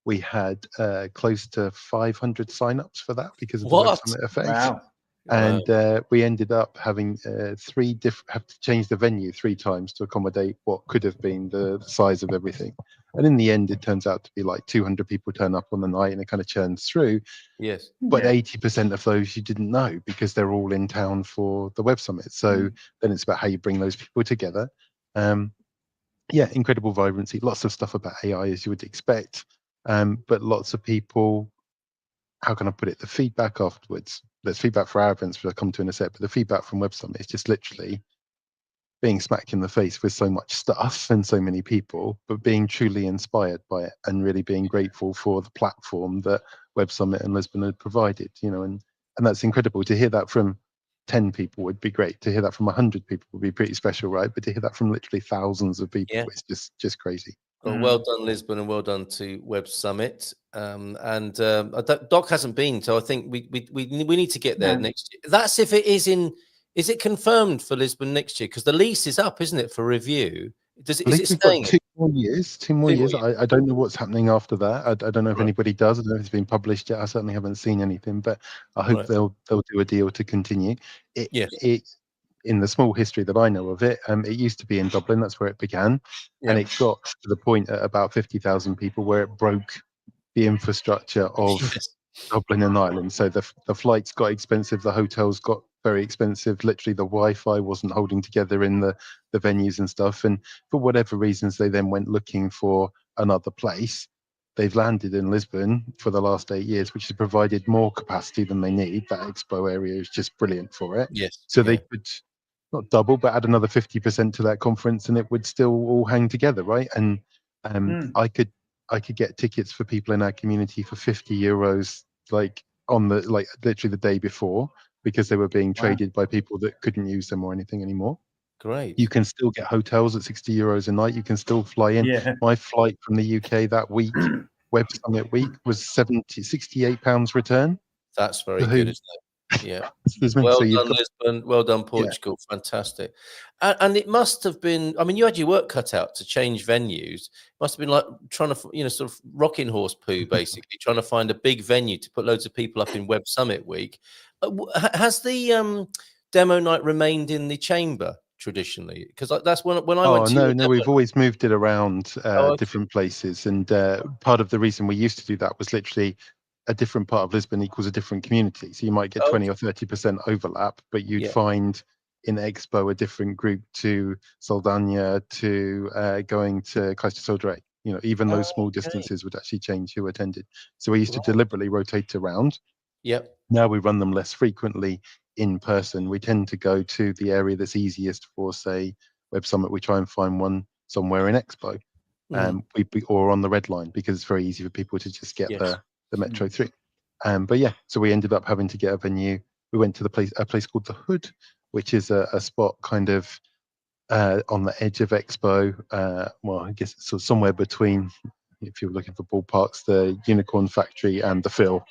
E: We had close to 500 signups for that because of the Web Summit effect.
D: Wow.
E: And we ended up having have to change the venue 3 times to accommodate what could have been the size of everything. And in the end, it turns out to be like 200 people turn up on the night, and it kind of churns through.
B: Yes.
E: But 80% of those you didn't know because they're all in town for the Web Summit. So then it's about how you bring those people together. Incredible vibrancy. Lots of stuff about AI, as you would expect. But lots of people, how can I put it? The feedback afterwards. There's feedback for our events, which I'll come to in a sec, but the feedback from Web Summit is just literally being smacked in the face with so much stuff and so many people, but being truly inspired by it and really being grateful for the platform that Web Summit and Lisbon had provided, and that's incredible. To hear that from 10 people would be great. To hear that from 100 people would be pretty special, right? But to hear that from literally thousands of people, it's just crazy.
B: Well done, Lisbon, and well done to Web Summit. Doc hasn't been, so I think we need to get there next year. That's if it is in. Is it confirmed for Lisbon next year? Because the lease is up, isn't it, for review? Is it staying?
E: 2 more years. 2 more years. I don't know what's happening after that. I don't know if anybody does. I don't know if it's been published yet. I certainly haven't seen anything, but I hope they'll do a deal to continue. It in the small history that I know of it, it used to be in Dublin. That's where it began, and it got to the point at about 50,000 people where it broke the infrastructure of Dublin and Ireland. So the flights got expensive, the hotels got very expensive. Literally, the Wi-Fi wasn't holding together in the venues and stuff. And for whatever reasons, they then went looking for another place. They've landed in Lisbon for the last 8 years, which has provided more capacity than they need. That expo area is just brilliant for it.
B: Yes.
E: So they could not double, but add another 50% to that conference, and it would still all hang together, right? And I could get tickets for people in our community for €50, like on the literally the day before, because they were being traded by people that couldn't use them or anything anymore.
B: Great.
E: You can still get hotels at €60 a night. You can still fly in.
D: Yeah.
E: My flight from the UK that week, Web Summit week, was £68 return.
B: That's very good, isn't it? Yeah.
E: So
B: Well
E: you've
B: done,
E: got,
B: Lisbon. Well done, Portugal. Fantastic. And it must have been, I mean, you had your work cut out to change venues. Must have been like trying to, sort of rocking horse poo, basically, trying to find a big venue to put loads of people up in Web Summit week. Has the demo night remained in the chamber traditionally? Because that's when I went to
E: no, we've always moved it around
B: okay.
E: different places. And part of the reason we used to do that was literally a different part of Lisbon equals a different community. So you might get 20 or 30% overlap, but you'd find in Expo a different group to Saldanha, to going to Caixa Sodré. Even those small distances would actually change who attended. So we used to deliberately rotate around.
B: Yep.
E: Now we run them less frequently in person. We tend to go to the area that's easiest for, say, Web Summit. We try and find one somewhere in Expo, or on the Red Line, because it's very easy for people to just get the metro through. But yeah, so we ended up having to get a venue. We went to a place called the Hood, which is a spot kind of on the edge of Expo. Well, I guess it's sort of somewhere between, if you're looking for ballparks, the Unicorn Factory and the Phil,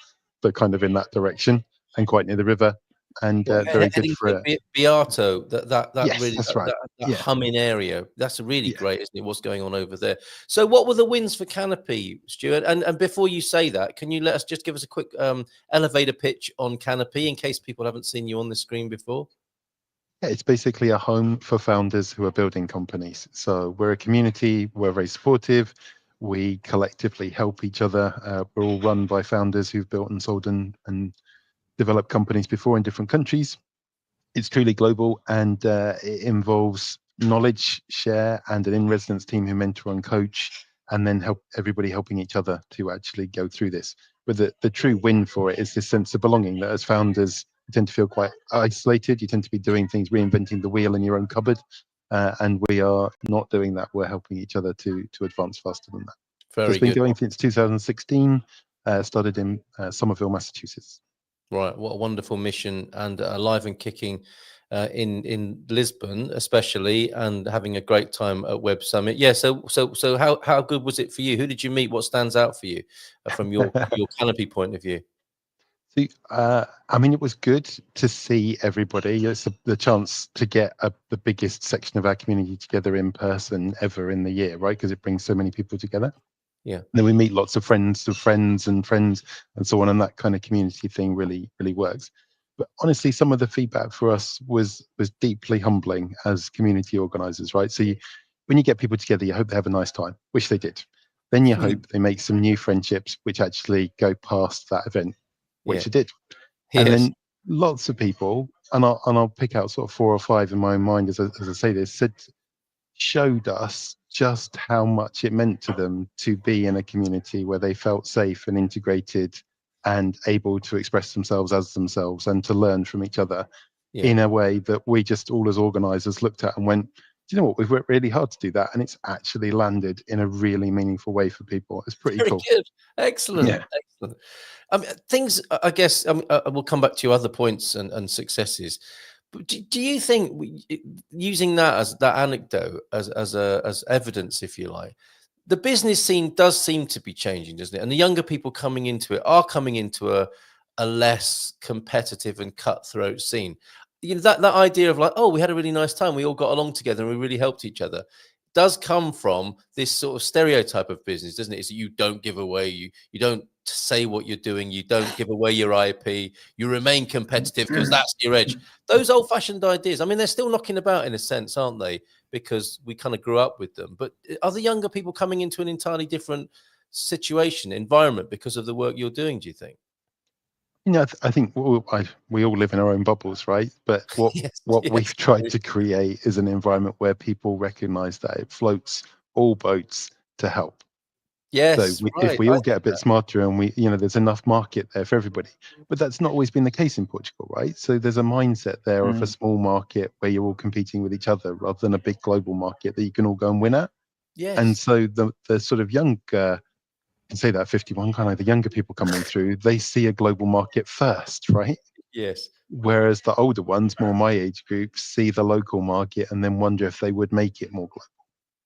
E: but kind of in that direction, and quite near the river, and very good for
B: Beato. That
E: yes,
B: really
E: that's right.
B: that humming area. That's really great, isn't it? What's going on over there? So, what were the wins for Canopy, Stewart? And before you say that, can you give us a quick elevator pitch on Canopy in case people haven't seen you on the screen before?
E: Yeah, it's basically a home for founders who are building companies. So we're a community. We're very supportive. We collectively help each other. We're all run by founders who've built and sold and developed companies before in different countries. It's truly global, and it involves knowledge share and an in-residence team who mentor and coach, and then everybody helping each other to actually go through this. But the true win for it is this sense of belonging that as founders, you tend to feel quite isolated. You tend to be doing things, reinventing the wheel in your own cupboard. And we are not doing that. We're helping each other to advance faster than that. So it's been going since 2016, started in Somerville, Massachusetts.
B: Right, what a wonderful mission, and alive and kicking in Lisbon, especially, and having a great time at Web Summit. Yeah, so how good was it for you? Who did you meet? What stands out for you from your Canopy point of view?
E: See, I mean, it was good to see everybody. It's the chance to get the biggest section of our community together in person ever in the year, right? Because it brings so many people together.
B: Yeah.
E: And then we meet lots of friends and so on, and that kind of community thing really works. But honestly, some of the feedback for us was deeply humbling as community organizers, right? So when you get people together, you hope they have a nice time, which they did. Then you hope they make some new friendships, which actually go past that event, which it did. And then lots of people, and I'll pick out sort of 4 or 5 in my own mind as I say this, showed us just how much it meant to them to be in a community where they felt safe and integrated and able to express themselves as themselves and to learn from each other in a way that we just all as organizers looked at and went, do you know what, we've worked really hard to do that, and it's actually landed in a really meaningful way for people. It's pretty cool.
B: Good. Excellent. Excellent. Things, I guess, we'll come back to your other points and successes. But do you think using that as that anecdote as evidence, if you like, the business scene does seem to be changing, doesn't it? And the younger people coming into it are coming into a less competitive and cutthroat scene. That idea of like, oh, we had a really nice time, we all got along together and we really helped each other, does come from this sort of stereotype of business, doesn't it? Is that you don't give away, you don't say what you're doing, you don't give away your IP, you remain competitive because that's your edge. Those old-fashioned ideas, I mean, they're still knocking about in a sense, aren't they? Because we kind of grew up with them. But are the younger people coming into an entirely different environment because of the work you're doing, do you think?
E: I think we all live in our own bubbles, right? But
B: Yes,
E: what
B: yes,
E: we've tried to create is an environment where people recognise that it floats all boats to help. So
B: yes,
E: if
B: right.
E: we
B: I
E: all get a
B: get
E: bit
B: that.
E: smarter and there's enough market there for everybody. But that's not always been the case in Portugal, right? So there's a mindset there of a small market where you're all competing with each other rather than a big global market that you can all go and win at. And
B: Yes,
E: so the sort of younger, I can say that 51 kind of the younger people coming through, they see a global market first, right?
B: yes.
E: Whereas the older ones, more my age group, see the local market and then wonder if they would make it more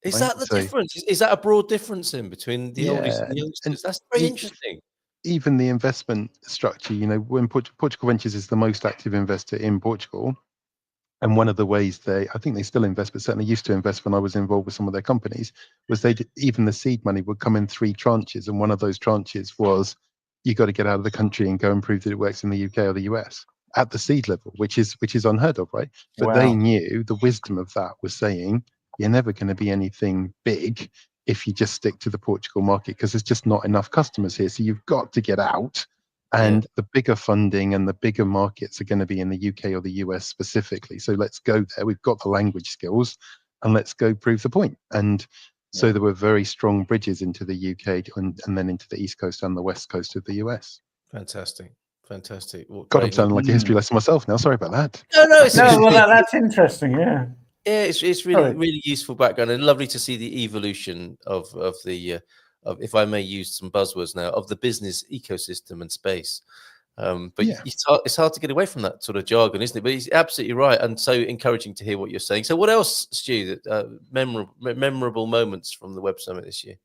B: Is
E: global, right?
B: that the
E: So
B: difference? Is that a broad difference in between the oldies
E: yeah,
B: and the
E: and
B: youngsters? That's very
E: e-
B: interesting.
E: even the investment structure, when Portugal Ventures is the most active investor in Portugal, and one of the ways I think they still invest, but certainly used to invest when I was involved with some of their companies, was even the seed money would come in 3 tranches, and one of those tranches was you got to get out of the country and go and prove that it works in the UK or the US at the seed level, which is unheard of, right? But they
D: Wow.
E: knew the wisdom of that was saying you're never going to be anything big if you just stick to the Portugal market because there's just not enough customers here. So you've got to get out.
B: Yeah.
E: And the bigger funding and the bigger markets are going to be in the UK or the US specifically. So let's go there. We've got the language skills and let's go prove the point. And so there were very strong bridges into the UK and then into the East Coast and the West Coast of the US.
B: Fantastic. Fantastic. What
E: God, I'm
B: great.
E: sounding like a history lesson myself now. Sorry about that.
B: No, no, it's,
D: No, well, that's interesting. Yeah.
B: yeah, it's really
D: Sorry.
B: really useful background and lovely to see the evolution of the of, if I may use some buzzwords now, of the business ecosystem and space. But
E: Yeah.
B: it's hard to get away from that sort of jargon, isn't it? But he's absolutely right, and so encouraging to hear what you're saying. So, what else, Stu? That memorable moments from the Web Summit this year?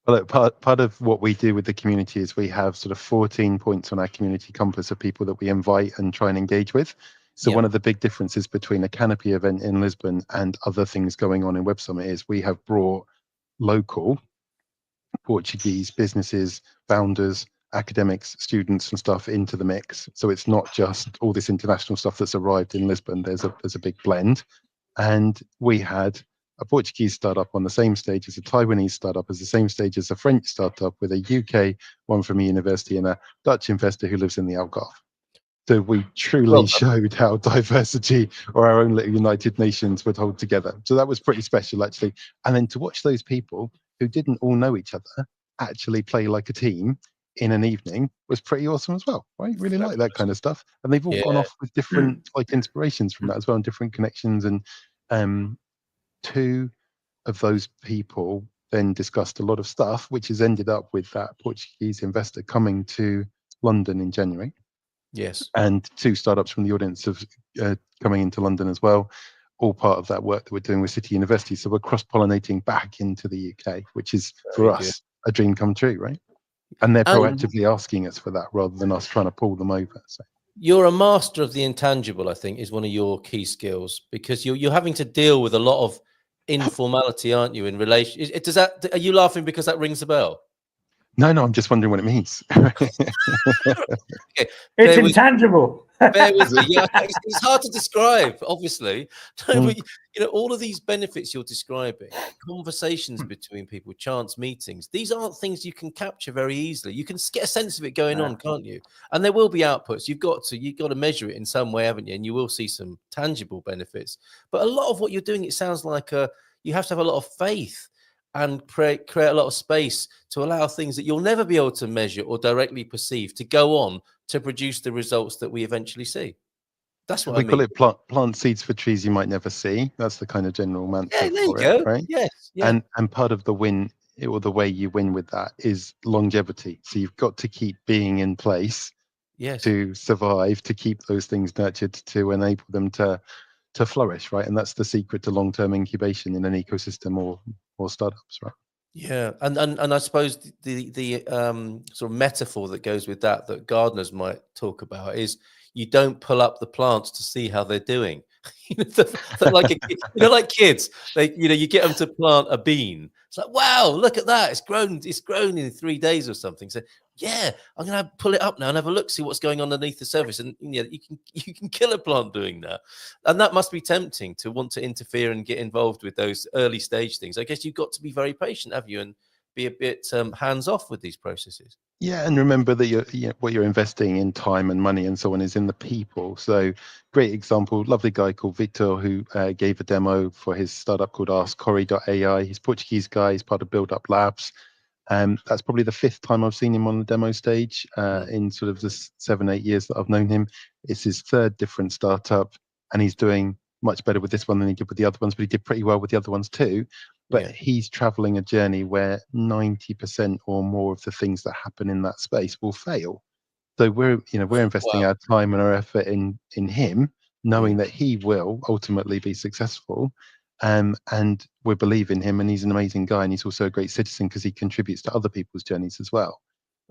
E: Well, look, part of what we do with the community is we have sort of 14 points on our community compass of people that we invite and try and engage with. So
B: Yeah.
E: one of the big differences between a Canopy event in Lisbon and other things going on in Web Summit is we have brought local Portuguese businesses, founders, academics, students, and stuff into the mix. So it's not just all this international stuff that's arrived in Lisbon. There's a big blend, and we had a Portuguese startup on the same stage as a Taiwanese startup, as the same stage as a French startup, with a UK one from a university and a Dutch investor who lives in the Algarve. So we truly
B: Well done.
E: showed how diversity or our own little United Nations would hold together. So that was pretty special, actually. And then to watch those people who didn't all know each other actually play like a team in an evening was pretty awesome as well, right? Really like that kind of stuff. And they've all gone
B: Yeah.
E: off with different like inspirations from that as well, and different connections. And two of those people then discussed a lot of stuff, which has ended up with that Portuguese investor coming to London in January.
B: Yes.
E: And 2 startups from the audience of coming into London as well, all part of that work that we're doing with City University. So we're cross-pollinating back into the UK, which is for
B: Very good.
E: us a dream come true, right? And they're
B: And
E: proactively asking us for that rather than us trying to pull them over. So
B: you're a master of the intangible, I think, is one of your key skills, because you're having to deal with a lot of informality, aren't you? In relation, does that? Are you laughing because that rings a bell?
E: no, I'm just wondering what it means.
B: Okay,
D: It's intangible.
B: bear with me. Yeah, it's hard to describe, obviously. No,
E: Mm.
B: but all of these benefits you're describing, conversations between people, chance meetings, these aren't things you can capture very easily. You can get a sense of it going on, can't you? And there will be outputs. You've got to measure it in some way, haven't you? And you will see some tangible benefits. But a lot of what you're doing, it sounds like you have to have a lot of faith and create a lot of space to allow things that you'll never be able to measure or directly perceive to go on to produce the results that we eventually see. That's what I
E: We call
B: mean.
E: it plant seeds for trees you might never see. That's the kind of general
B: Yeah,
E: mantra
B: there you
E: for it,
B: go.
E: right?
B: Yes, yeah,
E: And part of the win or the way you win with that is longevity. So you've got to keep being in place
B: yes,
E: to survive, to keep those things nurtured, to enable them to flourish, right? And that's the secret to long-term incubation in an ecosystem or startups, right?
B: yeah. And I suppose the sort of metaphor that goes with that gardeners might talk about is you don't pull up the plants to see how they're doing. Like like kids, you get them to plant a bean. It's like, wow, look at that! It's grown in 3 days or something. So yeah, I'm gonna pull it up now and have a look, see what's going on underneath the surface. And you can kill a plant doing that, and that must be tempting to want to interfere and get involved with those early stage things. I guess you've got to be very patient, have you, and be a bit hands off with these processes.
E: Yeah, and remember that what you're investing in time and money and so on is in the people. So, great example, lovely guy called Victor who gave a demo for his startup called AskCorey.ai. He's a Portuguese guy. He's part of Build Up Labs. That's probably the 5th time I've seen him on the demo stage in sort of the 7-8 years that I've known him. It's his 3rd different startup, and he's doing much better with this one than he did with the other ones, but he did pretty well with the other ones too. But he's traveling a journey where 90% or more of the things that happen in that space will fail. So we're investing our time and our effort in him, knowing that he will ultimately be successful. And we believe in him, and he's an amazing guy, and he's also a great citizen because he contributes to other people's journeys as well.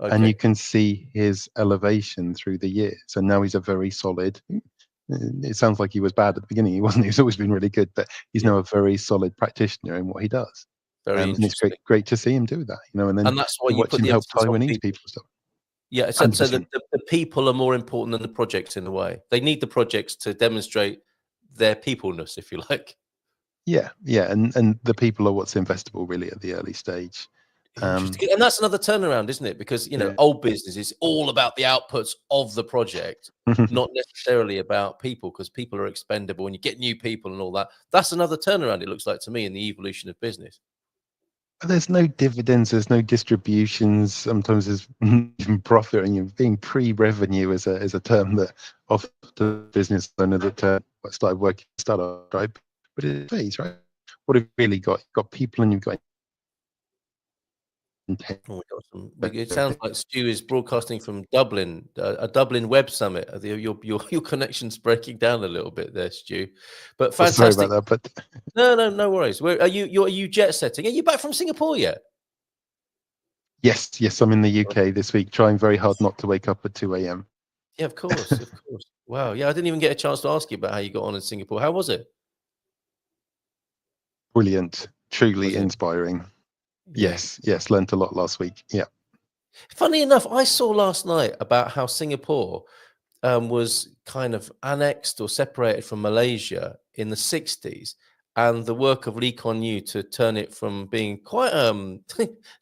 B: Okay.
E: And you can see his elevation through the years, and now he's a very solid. It sounds like he was bad at the beginning. He wasn't. He's always been really good, but he's now a very solid practitioner in what he does.
B: Very
E: and it's
B: interesting.
E: great to see him do that. And then
B: that's why you
E: watch
B: put
E: him
B: the
E: help
B: emphasis on
E: Taiwanese
B: people.
E: people and stuff.
B: Yeah, so
E: 100%.
B: the people are more important than the projects in a way. They need the projects to demonstrate their peopleness, if you like.
E: Yeah, and the people are what's investable really at the early stage.
B: Interesting. And that's another turnaround, isn't it? Because old business is all about the outputs of the project, not necessarily about people, because people are expendable and you get new people and all that. That's another turnaround, it looks like to me, in the evolution of business.
E: There's no dividends, there's no distributions. Sometimes there's even profit, and you're being pre-revenue is a term that often the business owner that started working startup, right? But it pays, right? What have you really got? You've got people and you've got
B: It sounds like Stu is broadcasting from Dublin, a Dublin Web Summit. Your connection's breaking down a little bit there, Stu. But fantastic.
E: Sorry about that, but
B: no worries. Where are you? Are you jet setting? Are you back from Singapore yet?
E: Yes, I'm in the UK this week, trying very hard not to wake up at 2 a.m.
B: Yeah, of course. Wow. Yeah, I didn't even get a chance to ask you about how you got on in Singapore. How was it?
E: Brilliant, truly inspiring. Yes, learned a lot last week. Yeah.
B: Funny enough, I saw last night about how Singapore was kind of annexed or separated from Malaysia in the 60s, and the work of Lee Kuan Yew to turn it from being quite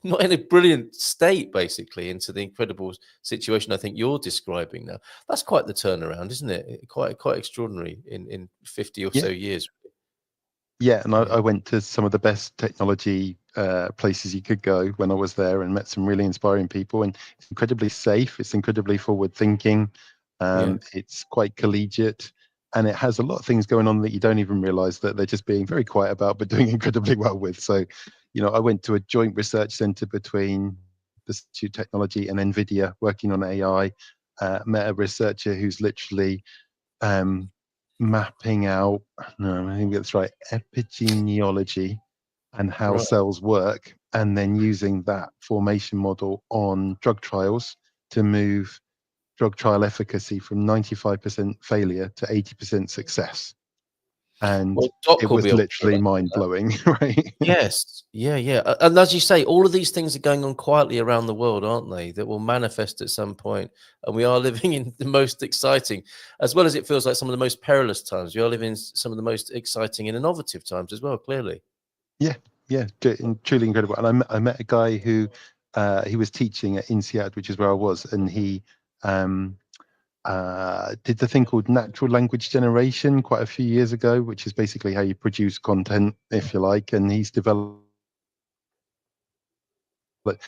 B: not in a brilliant state, basically, into the incredible situation I think you're describing now. That's quite the turnaround, isn't it? Quite extraordinary in 50 or so years.
E: Yeah, and I went to some of the best technology places you could go when I was there, and met some really inspiring people. And it's incredibly safe. It's incredibly forward thinking. It's quite collegiate, and it has a lot of things going on that you don't even realize that they're just being very quiet about, but doing incredibly well with. So, I went to a joint research center between the Institute of Technology and NVIDIA working on AI. Met a researcher who's literally mapping out, no, I think that's right, epigenealogy and how cells work, and then using that formation model on drug trials to move drug trial efficacy from 95% failure to 80% success. And it was literally mind-blowing, right?
B: Yes. Yeah. And as you say, all of these things are going on quietly around the world, aren't they? That will manifest at some point. And we are living in the most exciting, as well as it feels like some of the most perilous times. We are living in some of the most exciting and innovative times as well, clearly.
E: Yeah, truly incredible. And I met a guy who he was teaching at INSEAD, which is where I was, and he did the thing called natural language generation quite a few years ago, which is basically how you produce content, if you like. And he's developed built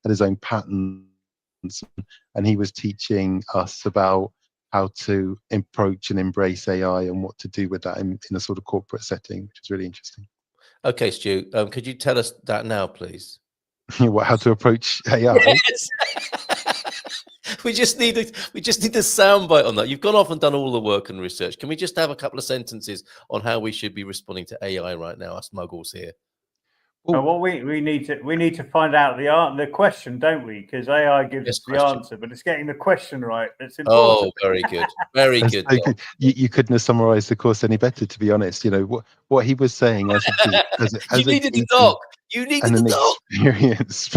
E: at his own patents, and he was teaching us about how to approach and embrace AI and what to do with that in a sort of corporate setting, which is really interesting.
B: Okay, Stu, could you tell us that now, please?
E: How to approach AI?
B: Yes. We just need a soundbite on that. You've gone off and done all the work and research. Can we just have a couple of sentences on how we should be responding to AI right now, us muggles here?
D: Well, we need to find out the question, don't we? Because AI gives us the answer, but it's getting the question right that's important.
B: Oh, very good, very good.
E: So good. You couldn't have summarised the course any better, to be honest. What he was saying as
B: you needed the doc. You needed the doc.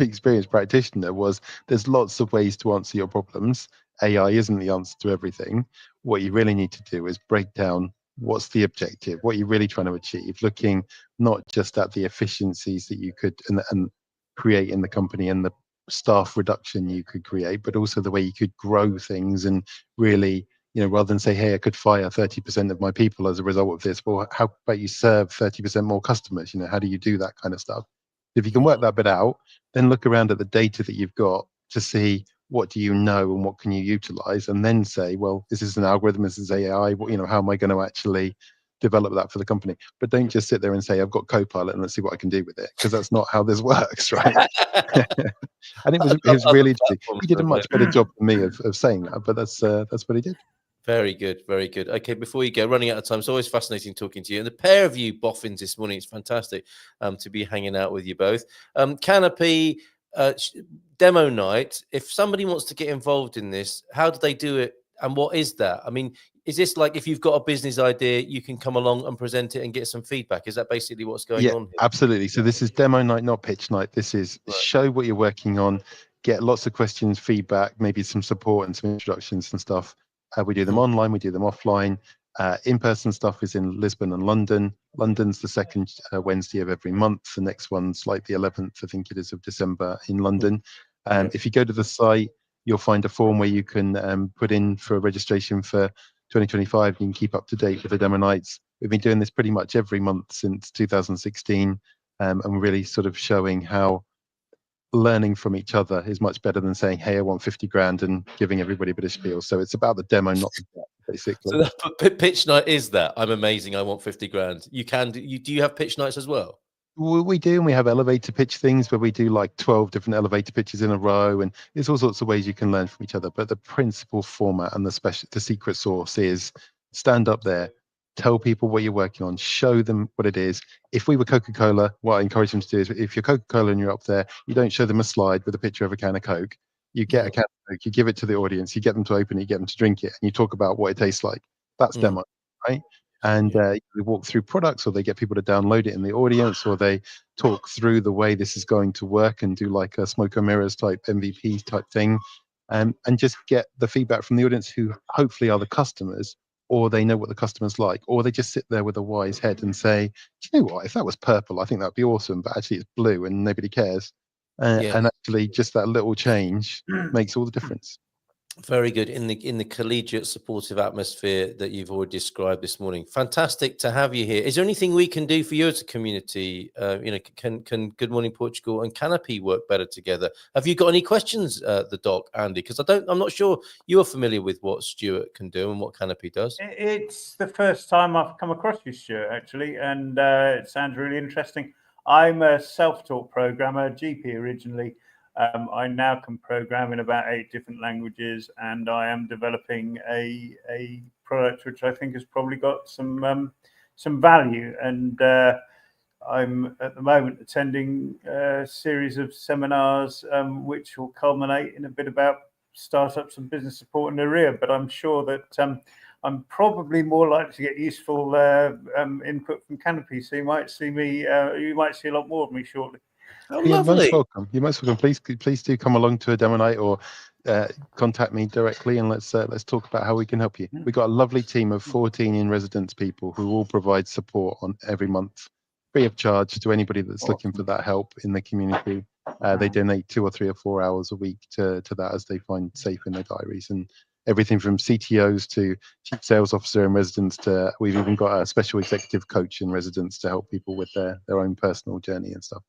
E: Experienced practitioner was there's lots of ways to answer your problems. AI isn't the answer to everything. What you really need to do is break down what's the objective, what you're really trying to achieve, looking not just at the efficiencies that you could and create in the company and the staff reduction you could create, but also the way you could grow things and really, rather than say, hey, I could fire 30% of my people as a result of this, well, how about you serve 30% more customers? How do you do that kind of stuff? If you can work that bit out, then look around at the data that you've got to see what do you know and what can you utilize, and then say, well, is this an algorithm, is this AI, how am I going to actually develop that for the company? But don't just sit there and say, I've got Copilot and let's see what I can do with it, because that's not how this works, right? And it was really interesting. He did a much better job than me of saying that, but that's what he did.
B: Very good, very good. Okay, before you go, running out of time, it's always fascinating talking to you. And the pair of you boffins this morning, it's fantastic to be hanging out with you both. Canopy demo night, if somebody wants to get involved in this, how do they do it? And what is that? I mean, is this like if you've got a business idea, you can come along and present it and get some feedback? Is that basically what's going on here?
E: Absolutely. So this is demo night, not pitch night. This is show what you're working on, get lots of questions, feedback, maybe some support and some introductions and stuff. We do them online, we do them offline. In-person stuff is in Lisbon and London. London's the second Wednesday of every month. The next one's like the 11th, I think it is, of December in London. If you go to the site, you'll find a form where you can put in for a registration for 2025. You can keep up to date with the demo nights. We've been doing this pretty much every month since 2016, and we're really sort of showing how learning from each other is much better than saying, hey, I want 50 grand and giving everybody a bit of spiel. So it's about the demo, not the get, basically.
B: So pitch night is that. I'm amazing. I want 50 grand. You can do you have pitch nights as well?
E: We do, and we have elevator pitch things where we do like 12 different elevator pitches in a row, and there's all sorts of ways you can learn from each other. But the principal format and the secret sauce is stand up there, tell people what you're working on, show them what it is. If we were Coca-Cola, what I encourage them to do is, if you're Coca-Cola and you're up there, you don't show them a slide with a picture of a can of Coke. You get a can of Coke, you give it to the audience, you get them to open it, you get them to drink it, and you talk about what it tastes like. That's demo, right? And they walk through products, or they get people to download it in the audience, or they talk through the way this is going to work and do like a smoke and mirrors type MVP type thing, and just get the feedback from the audience, who hopefully are the customers, or they know what the customers like, or they just sit there with a wise head and say, do you know what, if that was purple, I think that'd be awesome, but actually it's blue and nobody cares. And actually just that little change makes all the difference.
B: Very good. In the collegiate supportive atmosphere that you've already described this morning. Fantastic to have you here. Is there anything we can do for you as a community? Can Good Morning Portugal and Canopy work better together? Have you got any questions, the doc, Andy? Because I'm not sure you're familiar with what Stewart can do and what Canopy does.
D: It's the first time I've come across you, Stewart, actually, and it sounds really interesting. I'm a self-taught programmer, GP originally. I now can program in about 8 different languages, and I am developing a product which I think has probably got some value. And I'm at the moment attending a series of seminars which will culminate in a bit about startups and business support and AREA. But I'm sure that I'm probably more likely to get useful input from Canopy. So you might see a lot more of me shortly.
B: Oh,
E: you're
B: lovely.
E: most welcome. You're most welcome. Please do come along to a demo night, or contact me directly, and let's talk about how we can help you. We've got a lovely team of 14 in residence people who all provide support on every month, free of charge, to anybody that's looking for that help in the community. They donate 2 or 3 or 4 hours a week to that as they find safe in their diaries, and everything from CTOs to chief sales officer in residence to we've even got a special executive coach in residence to help people with their own personal journey and stuff.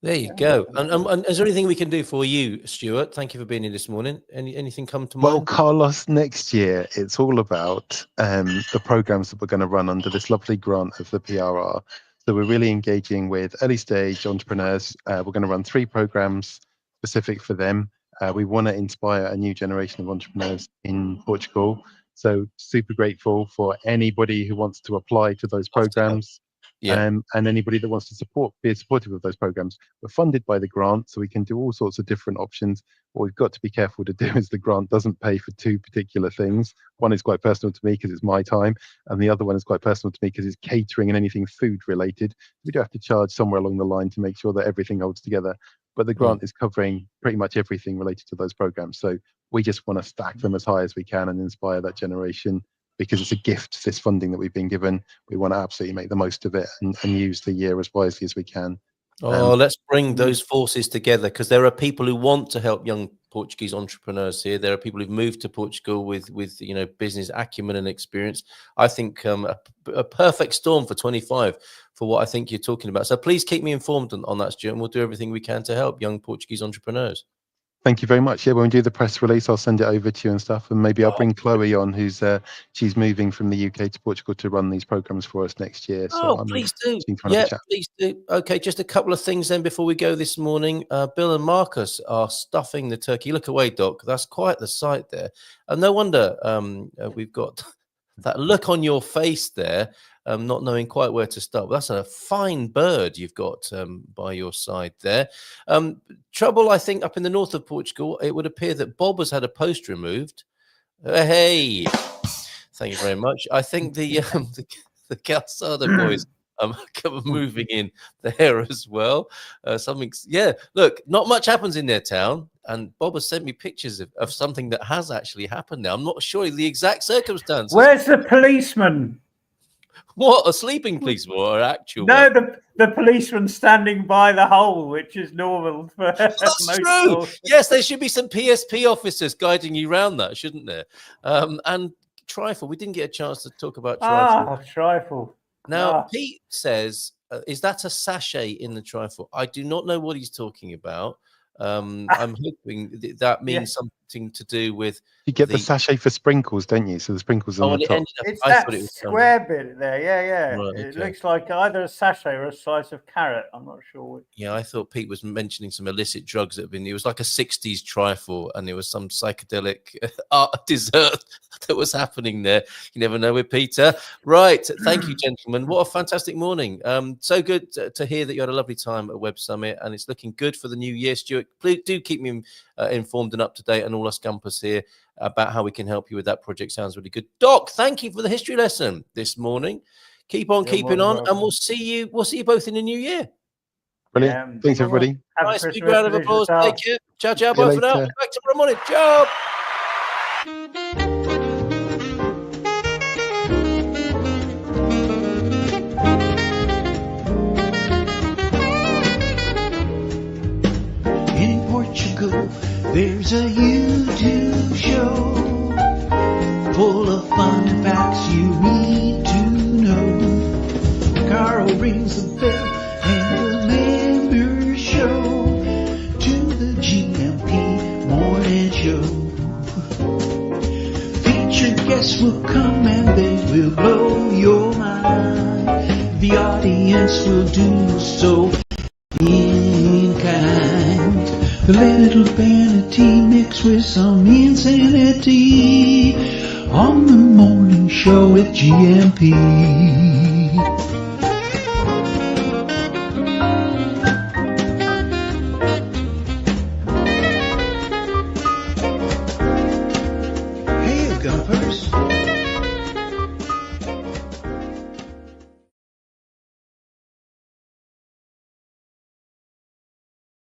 B: There you go. And is there anything we can do for you, Stewart? Thank you for being here this morning. Anything come to mind?
E: Well, Carlos, next year it's all about the programs that we're going to run under this lovely grant of the PRR. So we're really engaging with early stage entrepreneurs. We're going to run 3 programs specific for them. We want to inspire a new generation of entrepreneurs in Portugal. So super grateful for anybody who wants to apply to those programs. And anybody that wants to be supportive of those programs. We're funded by the grant, so we can do all sorts of different options. What we've got to be careful to do is the grant doesn't pay for 2 particular things. One is quite personal to me because it's my time, and the other one is quite personal to me because it's catering and anything food related. We do have to charge somewhere along the line to make sure that everything holds together. But the grant is covering pretty much everything related to those programs. So we just want to stack them as high as we can and inspire that generation, because it's a gift, this funding that we've been given. We want to absolutely make the most of it and use the year as wisely as we can.
B: Oh, let's bring those forces together, because there are people who want to help young Portuguese entrepreneurs here. There are people who've moved to Portugal with business acumen and experience. I think a perfect storm for 25 for what I think you're talking about. So please keep me informed on that, Stuart, and we'll do everything we can to help young Portuguese entrepreneurs.
E: Thank you very much. Yeah, when we do the press release, I'll send it over to you and stuff, and maybe I'll bring Chloe on, who's she's moving from the UK to Portugal to run these programs for us next year. So
B: please do.
E: Yeah,
B: please do. Okay, just a couple of things then before we go this morning. Bill and Marcus are stuffing the turkey. Look away, Doc. That's quite the sight there. And no wonder we've got that look on your face there, not knowing quite where to start. Well, that's a fine bird you've got by your side there. Trouble, I think, up in the north of Portugal, it would appear that Bob has had a post removed. Hey, thank you very much. I think the Calçada boys are moving in there as well. Look, not much happens in their town, and Bob has sent me pictures of something that has actually happened now. I'm not sure the exact circumstances.
D: Where's the policeman?
B: What, a sleeping policeman or actual?
D: No, the policeman standing by the hole, which is normal for
B: That's true. Yes, there should be some PSP officers guiding you around that, shouldn't there? And trifle, we didn't get a chance to talk about trifle.
D: Trifle.
B: Now, Pete says, is that a sachet in the trifle? I do not know what he's talking about. I'm hoping that means something to do with.
E: You get the sachet for sprinkles, don't you? So the sprinkles on the top.
D: It's that square bit there. Yeah.
B: Right,
D: it looks like either a sachet or a slice of carrot. I'm not sure which.
B: Yeah, I thought Pete was mentioning some illicit drugs that have been. It was like a 60s trifle, and there was some psychedelic dessert that was happening there. You never know with Peter. Right. Thank you, gentlemen. What a fantastic morning. So good to hear that you had a lovely time at Web Summit, and it's looking good for the new year, Stuart. Please do keep me informed and up to date, and all us Gumpers here about how we can help you with that project. Sounds really good. Doc, thank you for the history lesson this morning. Keep on keeping on, and we'll see you both in the new year.
E: Brilliant. Thanks, everybody.
B: Nice big round of applause. Take care. Ciao, ciao. Bye for now. Back tomorrow morning. Ciao.
A: In Portugal, there's a YouTube show full of fun facts you need to know. Carl rings the bell and the members show to the GMP morning show. Featured guests will come and they will blow your mind. The audience will do so in kind. The little vanity mixed with some insanity on the morning show with GMP.